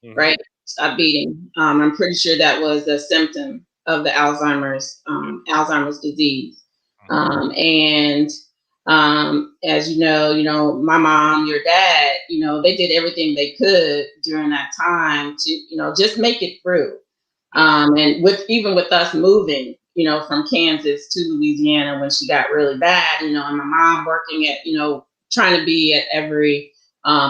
Mhm. right? Stop beating. I'm pretty sure that was a symptom of the Alzheimer's disease. Mhm. And as you know, my mom, your dad, they did everything they could during that time to, just make it through. Yeah. And even with us moving, from Kansas to Louisiana when she got really bad, and my mom working at, trying to be at every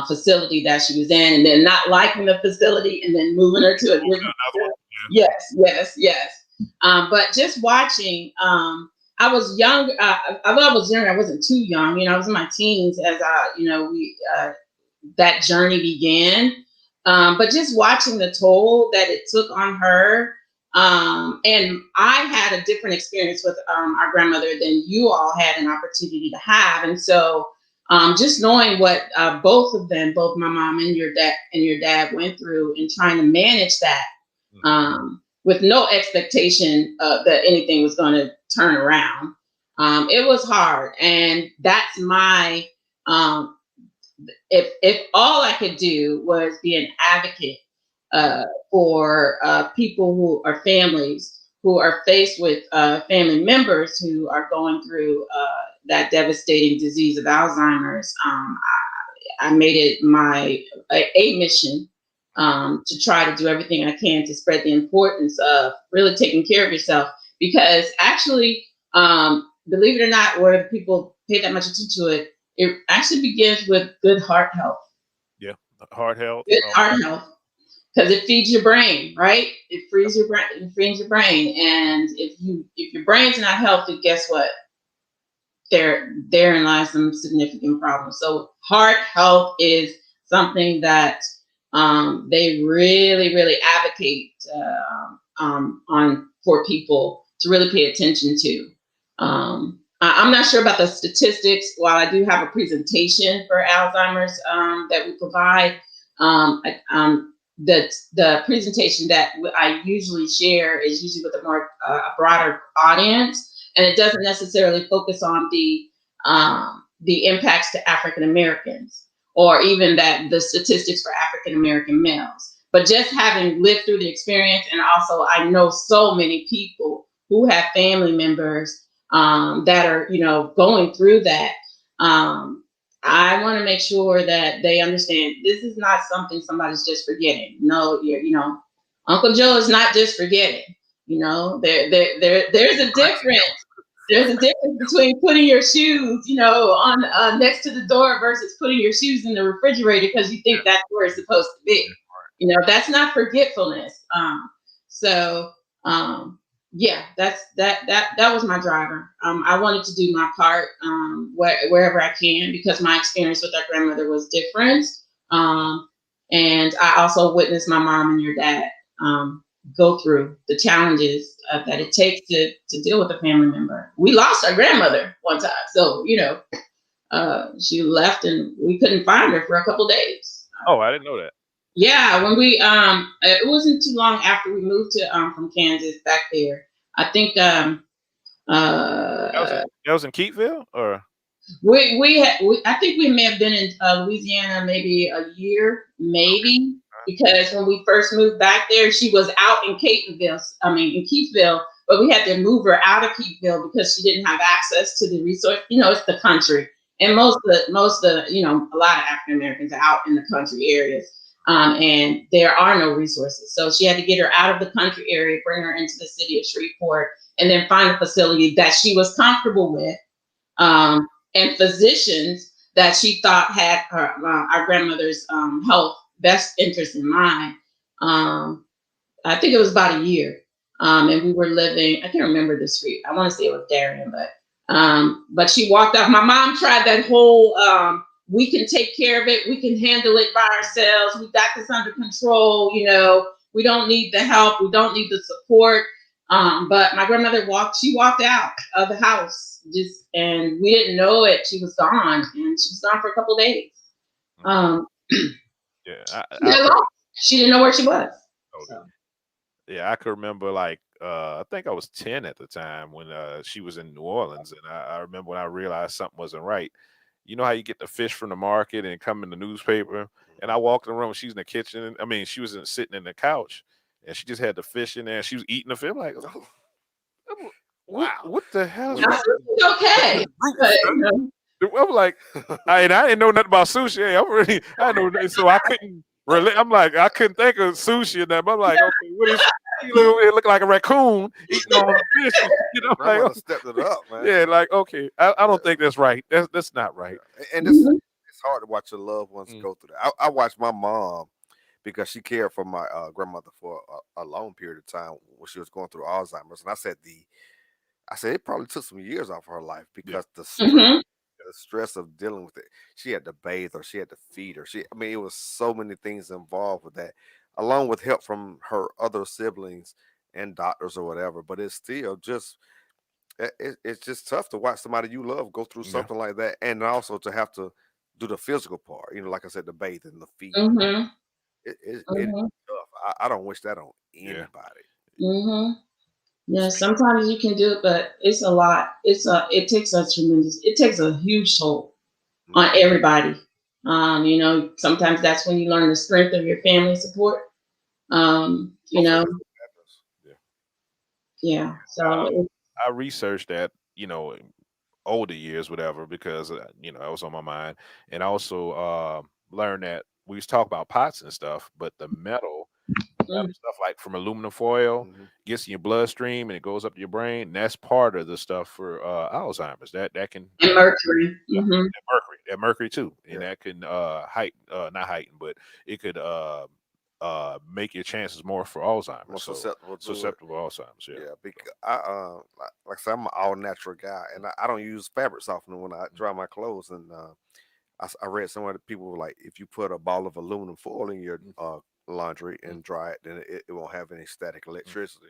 facility that she was in, and then not liking the facility, and then moving her to a Moving to different another one. facility. Yes. But just watching, I was young. Although I was young, I wasn't too young. I was in my teens as we that journey began. But just watching the toll that it took on her. And I had a different experience with our grandmother than you all had an opportunity to have. And so just knowing what both of them, both my mom and your dad went through and trying to manage that with no expectation that anything was going to turn around. It was hard. And that's my um, if all I could do was be an advocate for people who are families who are faced with family members who are going through that devastating disease of Alzheimer's, I made it a mission to try to do everything I can to spread the importance of really taking care of yourself. Because actually, believe it or not, where people pay that much attention to it, it actually begins with good heart health. Yeah. Heart health. Good heart health, because it feeds your brain, right? It frees your brain. It feeds your brain, and if your brain's not healthy, guess what? Therein lies some significant problems. So heart health is something that they really, really advocate on for people to really pay attention to. I'm not sure about the statistics. While I do have a presentation for Alzheimer's that we provide, the presentation that I usually share is usually with a more broader audience, and it doesn't necessarily focus on the impacts to African Americans or even that the statistics for African American males. But just having lived through the experience, and also I know so many people who have family members that are going through that. I want to make sure that they understand this is not something somebody's just forgetting. No, Uncle Joe is not just forgetting. There's a difference. There's a difference between putting your shoes, on next to the door versus putting your shoes in the refrigerator because you think that's where it's supposed to be. That's not forgetfulness. So yeah, that was my driver. I wanted to do my part wherever I can because my experience with our grandmother was different. And I also witnessed my mom and your dad go through the challenges that it takes to deal with a family member. We lost our grandmother one time, so she left and we couldn't find her for a couple days. Oh, I didn't know that. Yeah, when we it wasn't too long after we moved to from Kansas back there. I think That was in Keatville, or I think we may have been in Louisiana maybe a year, maybe, because when we first moved back there, she was out in in Keithville, but we had to move her out of Keithville because she didn't have access to the resource. It's the country, and most of the a lot of African Americans are out in the country areas, and there are no resources. So she had to get her out of the country area, bring her into the city of Shreveport, and then find a facility that she was comfortable with. And physicians that she thought had our grandmother's health best interest in mind. I think it was about a year, and we were living. I can't remember the street. I want to say it was Darien, but she walked out. My mom tried that whole. We can take care of it. We can handle it by ourselves. We got this under control. We don't need the help. We don't need the support. But my grandmother she walked out of the house and we didn't know it. She was gone, and she was gone for a couple of days. Yeah, She didn't know where she was. Okay. So. Yeah, I could remember I think I was 10 at the time when she was in New Orleans, and I remember when I realized something wasn't right. You know how you get the fish from the market and come in the newspaper, and I walked in the room. She's in the kitchen. I mean, she was sitting in the couch, and she just had the fish in there. And she was eating the fish. I'm like, what? Wow. What the hell is Now, wrong? sushi's okay, but I'm like, and I didn't know nothing about sushi. Hey, I didn't know nothing, so I couldn't relate. I'm like, I couldn't think of sushi and that. But I'm like, okay, what is? It looked like a raccoon eating on the fish. Like, Grandmother stepped it up, man. yeah, like okay, I don't Yeah. think that's right. That's not right. And Mhm, it's hard to watch your loved ones Mm. go through that. I watched my mom because she cared for my grandmother for a long period of time when she was going through Alzheimer's, and I said it probably took some years off her life Yeah, because mhm, the stress of dealing with it. She had to bathe her, she had to feed her. I mean, it was so many things involved with that, along with help from her other siblings and doctors or whatever. But it's still just it's just tough to watch somebody you love go through yeah, something like that, and also to have to do the physical part. Like I said, the bathing, the feeding. mhm, It is mhm, tough. I don't wish that on yeah, anybody. mhm. Yeah, sometimes you can do it, but it's a lot. It takes a huge toll on Mhm. everybody. Sometimes that's when you learn the strength of your family support. You Hopefully know, that's what happens. yeah. yeah. Uh, So I researched that, in older years, whatever, because that was on my mind, and also learned that we was talking about pots and stuff, but the metal mm, stuff like from aluminum foil Mhm. gets in your bloodstream and it goes up to your brain. And that's part of the stuff for Alzheimer's. That can and mercury. yeah, Hmm. that mercury too, and Yeah, that can heighten not heighten, but it could make your chances more for Alzheimer's. more So susceptible to it. susceptible to Alzheimer's. Yeah. Yeah, because I like I said, I'm an all natural guy, and I don't use fabric softener when I dry my clothes. And I read somewhere that people were like, if you put a ball of aluminum foil in your Mm, laundry mm, and dry it, then it won't have any static mm. electricity.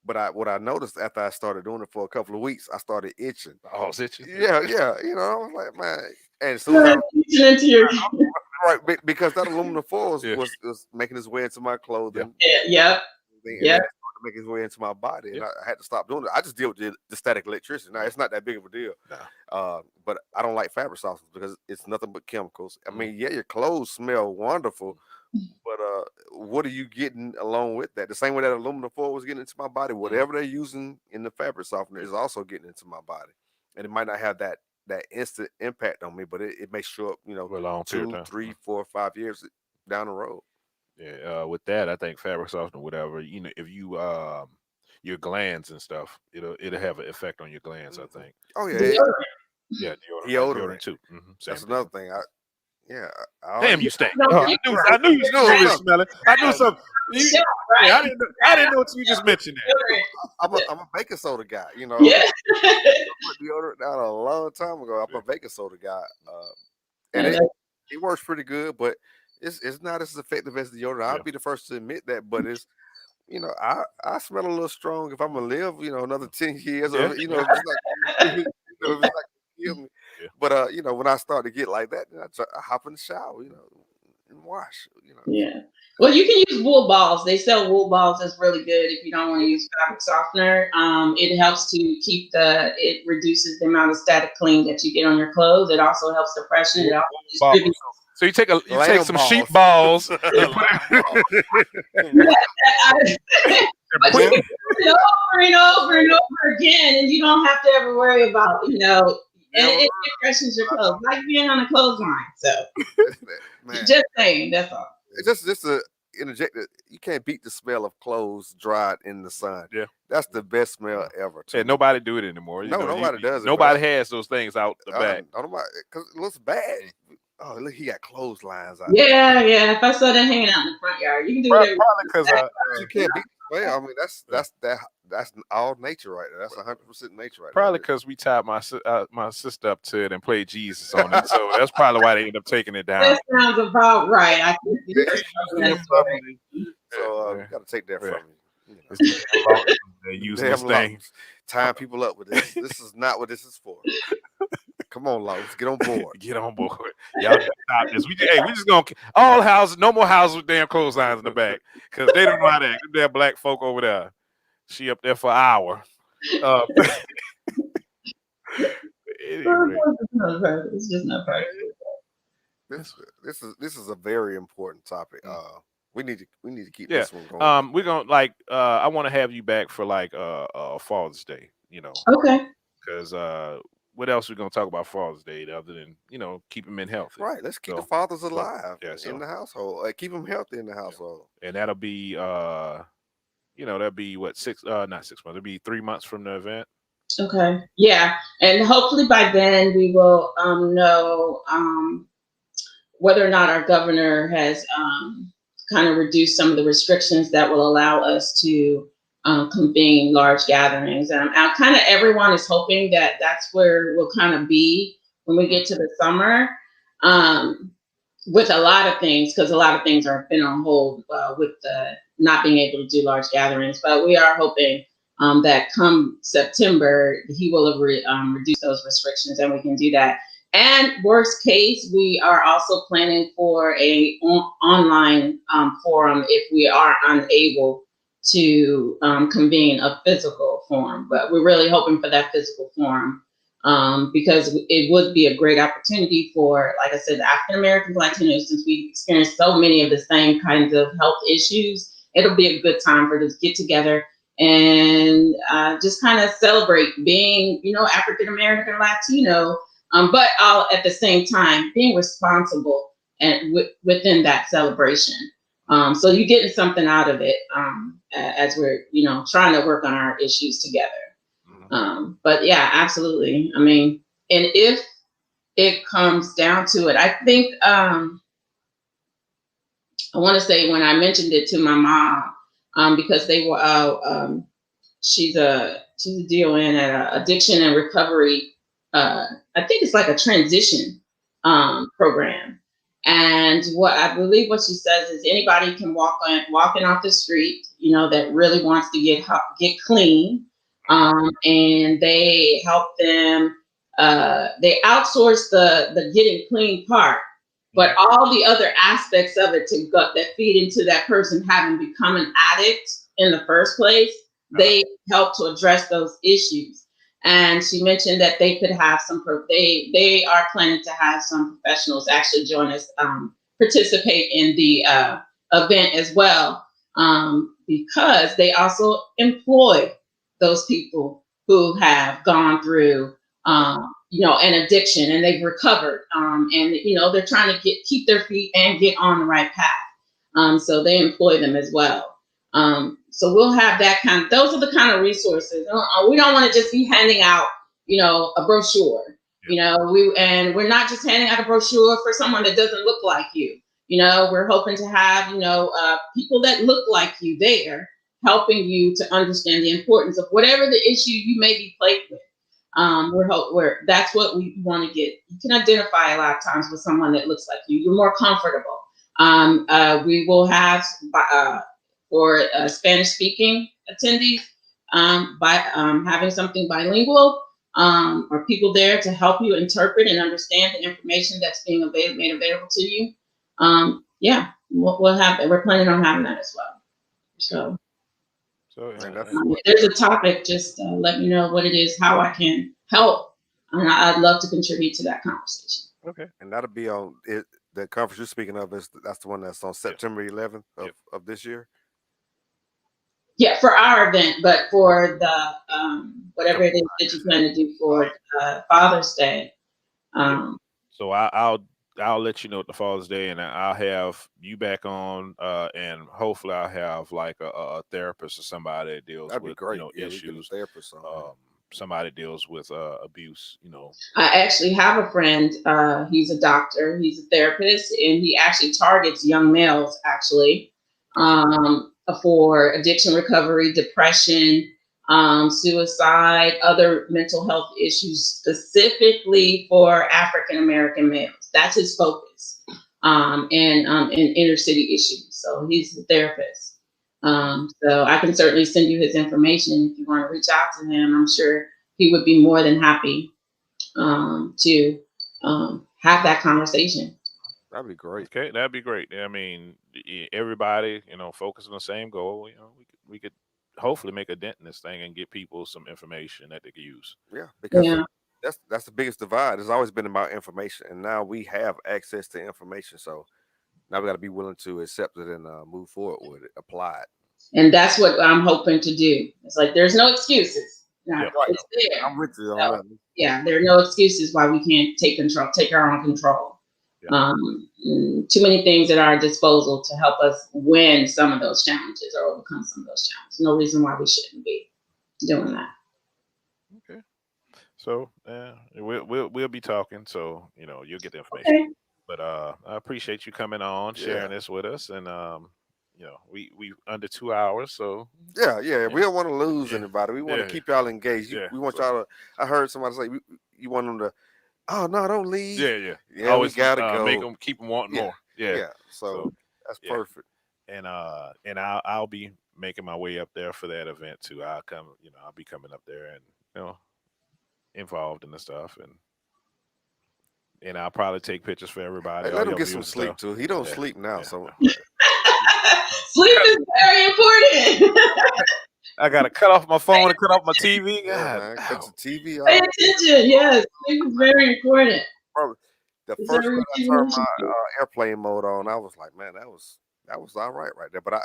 But what I noticed after I started doing it for a couple of weeks, I started itching. Oh, is it? Yeah, yeah, I was like, man. And as soon as I Into your right because that aluminum foil was, Yeah. was making its way into my Yeah. clothing, yeah, and yeah. then it started to make its way into my body, and Yeah. I had to stop doing it. I just deal with the static electricity. Now it's not that big of a deal, Nah. but I don't like fabric softeners because it's nothing but chemicals. I Mm, mean, yeah, your clothes smell wonderful, but what are you getting along with that? The same way that aluminum foil was getting into my body, mm, whatever they're using in the fabric softener yeah. is also getting into my body, and it might not have that instant impact on me, but it may show up, For a long period two, of time. three, 4, 5 years down the road. Yeah, with that, I think fabric softener, whatever, if you your glands and stuff, it'll have an effect on your glands, I Hmm. think. Oh yeah, Deodorant. Yeah, deodorant, deodorant. deodorant too. That's Same thing. another thing. Yeah, I Damn, use. you stink. Don't Oh, get I knew you was You know over there something? smelling. I knew something. sure, Yeah, right? I didn't know until you just mentioned that. I'm a baking soda guy. Yeah. I put deodorant down a long time ago. I'm Yeah, a baking soda guy, and And, it works pretty good, but it's not as effective as deodorant. I'll yeah, be the first to admit that, but it's I smell a little strong if I'm gonna live, another 10 years, yeah, or yeah, if it's not, if it's not gonna kill me. yeah. But when I start to get like that, then I hop in the shower, and wash, yeah. Well, you can use wool balls. They sell wool balls. That's really good if you don't want to use fabric softener. It helps to it reduces the amount of static clean that you get on your clothes. It also helps the freshen. It Wool, also wool ball. distributes. So you take lamb some sheep balls, balls and put lamb balls. Yeah, and but you put can use it over and over and over again, and you don't have to ever worry about, and Never it freshens your clothes, like being on a clothesline. So, man. just saying, that's all. Just to interject it, you can't beat the smell of clothes dried in the sun. yeah. That's the best smell Uh, ever to yeah, me. nobody do it anymore. No, nobody does it, but Nobody has those things out the back. don't nobody because it looks bad. Oh, look, he got clotheslines out there. Yeah, yeah. If I saw that hanging out in the front yard, you can do whatever. Probably because You can't beat the smell. I mean, that's all nature right there. That's 100% nature right probably there. because we tied my sister up to it and played Jesus on it. So that's probably why they ended up taking it down. That sounds about right. I can see Yeah, that story. so Yeah, got to take that yeah. from you. It's the damn law they're using Damn this thing. laws. Tying people up with this. This is not what this is for. Come on, laws, get on board. Get on board. Y'all just stop this. We just gonna all houses, no more houses with damn clotheslines in the back. Because they don't know how to act. Them damn black folk over there. She up there for an hour. Anyway. It's just not practical. This is a very important topic. we need to keep Yeah. this one going. We're gonna like I want to have you back for like Father's Day, Okay. because what else we gonna talk about Father's Day other than keep men healthy. Right. Let's keep the So fathers so alive yeah, in so the household. Keep them healthy in the yeah, household. and that'll be that'll be what, six, not 6 months, it'll be 3 months from the event. Okay. Yeah. And hopefully by then we will know whether or not our governor has kind of reduced some of the restrictions that will allow us to convene large gatherings. Kind of everyone is hoping that that's where we'll kind of be when we get to the summer, um, with a lot of things, because a lot of things are been on hold with the not being able to do large gatherings. But we are hoping that come September, he will have reduced those restrictions and we can do that. And worst case, we are also planning for a online forum if we are unable to convene a physical forum. But we're really hoping for that physical forum because it would be a great opportunity for, like I said, the African Americans, Latinos, since we experience so many of the same kinds of health issues. It'll be a good time for us to get together and just kind of celebrate being, African American, Latino, but all at the same time being responsible and within that celebration. So you're getting something out of it as we're, trying to work on our issues together. But yeah, absolutely. I mean, and if it comes down to it, I think I want to say when I mentioned it to my mom, because they were she's a DON at a addiction and recovery. I think it's like a transition program. And what I believe what she says is anybody can walking off the street, that really wants to get clean, and they help them. They outsource the getting clean part, but all the other aspects of it that feed into that person having become an addict in the first place, they help to address those issues. And she mentioned that they could have they are planning to have some professionals actually join us, participate in the event as well, because they also employ those people who have gone through an addiction and they've recovered, and they're trying to keep their feet and get on the right path. So they employ them as well. So we'll have those are the kind of resources. We don't want to just be handing out, a brochure. We're not just handing out a brochure for someone that doesn't look like you. We're hoping to have, people that look like you there helping you to understand the importance of whatever the issue you may be plagued with. That's what we want to get. You can identify a lot of times with someone that looks like you. You're more comfortable. We will have for Spanish speaking attendees, by having something bilingual, or people there to help you interpret and understand the information that's being made available to you. Yeah, we'll have. We're planning on having that as well. So. So Man, yeah, that's If there's a topic, just let me know what it is, how I can help, and I'd love to contribute to that conversation. okay. and that'll be on it. The conference you're speaking of that's the one that's on Yep. September 11th Yep. of this year. Yeah, for our event, but for the whatever it is that you plan to do for Father's Day. Yep. Um, So I'll let you know at the Father's Day, and I'll have you back on, and hopefully I'll have like a therapist or somebody that deals That'd be with great. Yeah, we get a issues. therapist on. Somebody deals with abuse. I actually have a friend. He's a doctor. He's a therapist, and he actually targets young males. Actually, for addiction recovery, depression, suicide, other mental health issues, specifically for African American males. That's his focus, and inner city issues. So he's a therapist. So I can certainly send you his information if you want to reach out to him. I'm sure he would be more than happy to have that conversation. That'd be great. Okay, that'd be great. I mean, everybody, focus on the same goal. We could hopefully make a dent in this thing and get people some information that they can use. Yeah, because Yeah. that's the biggest divide. It's always been about information, and now we have access to information. So Now we got to be willing to accept it and move forward with it, apply it. And that's what I'm hoping to do. It's like there's no excuses. Now, Yep. it's there. I'm with you on So, that. yeah, there are no excuses why we can't take our own control. Yeah. Too many things at our disposal to help us win some of those challenges or overcome some of those challenges. No reason why we shouldn't be doing that. Okay. So we'll be talking. So you'll get the information. Okay. But I appreciate you coming on, sharing Yeah. this with us, and we under 2 hours. So Yeah. We don't want to lose Yeah. anybody. We want Yeah. to keep y'all engaged. Yeah. We want So- y'all to. I heard somebody say you want them to. Oh no, don't leave. yeah. Yeah, Always we gotta go. make them keep them wanting Yeah. more. Yeah. So that's yeah. perfect. And I'll be making my way up there for that event too. I'll be coming up there and involved in the stuff, and I'll probably take pictures for everybody. Hey, all let him your get some viewers and sleep stuff. too. He don't Yeah. sleep now, Yeah. so Sleep is very important. I gotta cut off my phone and cut off my TV. yeah, God, man, cut ow. the TV Pay off. attention. Yes, sleep is very important. Bro, the It's first a time I turned rejuvenation. my airplane mode on, I was like, man, that was all right there. But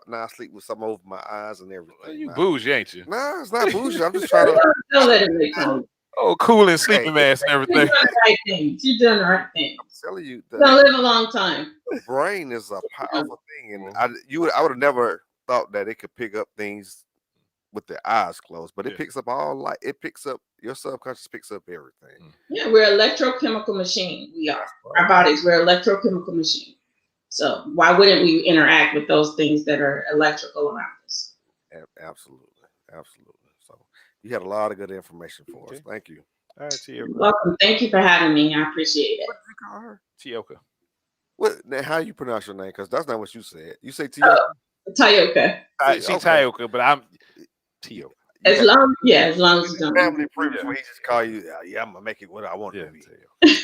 now I sleep with something over my eyes and everything. You bougie, ain't you? Nah, it's not bougie. I'm just trying to. Don't let it make sense. Oh, cool and sleeping mask and You're everything. doing the right things. You're doing the right things. I'm telling you, You're gonna live a long time. the brain is a powerful thing, and I would have never thought that it could pick up things with the eyes closed, but it Yeah. picks up all light. It picks up your subconscious, picks up everything. Yeah, we're an electrochemical machine. We are. Our bodies, we're an electrochemical machine. So why wouldn't we interact with those things that are electrical around us? Absolutely. So you had a lot of good information for us. Okay. Thank you. All right, You're Tioka. welcome. Thank you for having me. I appreciate it. What did you call her? Tioka. What? Now, how you pronounce your name? Because that's not what you said. You say Tioka. Tayoka. She Okay. Tioka, but I'm Tioka. As long as you don't. family privilege Yeah. where he just call you. Yeah, I'm gonna make it what I want Yeah, to be. Tioka.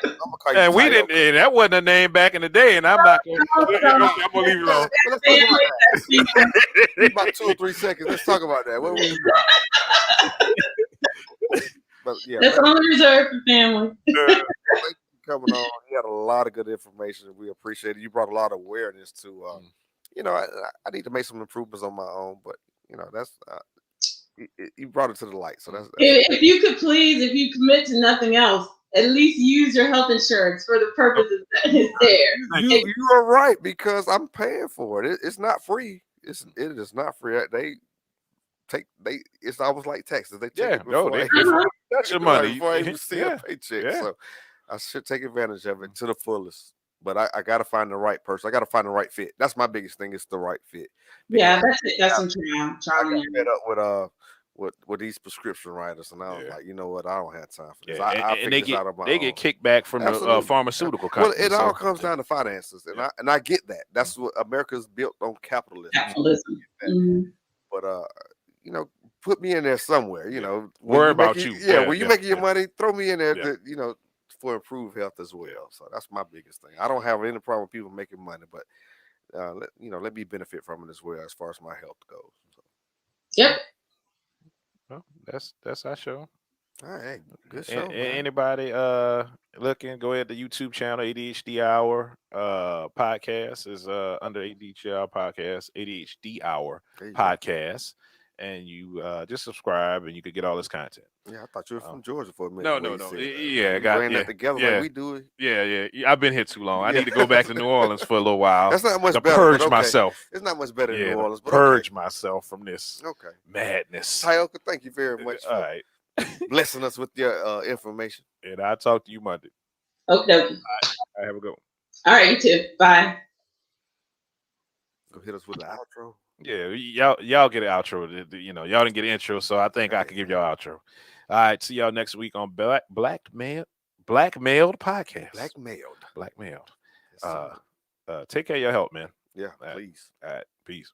I'm gonna call you. And we Tioka. didn't. That wasn't a name back in the day, and I'm not gonna. I'm gonna leave it alone. Well, let's talk about that. It's about 2 or 3 seconds. Let's talk about that. What we But yeah, That's only reserved for family. thank you for coming on. You had a lot of good information. We appreciate it. You brought a lot of awareness to. I need to make some improvements on my own, but that's you brought it to the light. So that's If you could please, if you commit to nothing else, at least use your health insurance for the purposes that is there. you are right, because I'm paying for it. It's not free. It is not free. It's almost like taxes. They take Yeah, it before that's your money. before I even see Yeah, a paycheck. yeah. So I should take advantage of it to the fullest. But I got to find the right person. I got to find the right fit. That's my biggest thing. It's the right fit. Yeah, that's it. That's some I trial got and fed error. up with these prescription writers, and I was Yeah. like, you know what? I don't have time for this. Yeah, I and they figure this out on my they own. get kickback from the Absolutely. pharmaceutical Well, companies. it all so- comes down to finances, and I get that. That's what America's built on capitalism. Capitalism. Mhm. But put me in there somewhere. Worry you about making- you. Yeah, Yeah, when you yeah, making your yeah. money, throw me in there. Yeah. For improved health as well. So that's my biggest thing. I don't have any problem with people making money, but let me benefit from it as well as far as my health goes. So, Yep. Well, that's our show. all right, good show. man. Anybody looking, go ahead to YouTube channel ADHD Hour podcast is under ADHD Hour podcast, ADHD Hour There you go. podcast, and you just subscribe and you could get all this content. Yeah, I thought you were from Georgia for a minute. No, when no, you no. said that. Yeah, You got ran yeah, that together yeah. like we do it. Yeah. I've been here too long. I Yeah. need to go back to New Orleans for a little while. That's not much to better. purge but okay. myself. It's not much better in Yeah, New to Orleans, but purge myself from this okay. madness. Tioka, thank you very much All for right, blessing us with your information. and I'll talk to you Monday. Okay. All right, have a good one. All right, you too. Bye. Go hit us with the outro. Yeah, y'all get an outro. Y'all didn't get an intro, so I think I can give y'all outro. All right, see y'all next week on Blackmailed podcast. Blackmailed. Yes, sir. Take care of your health, man. Yeah, all right. please. All right, peace.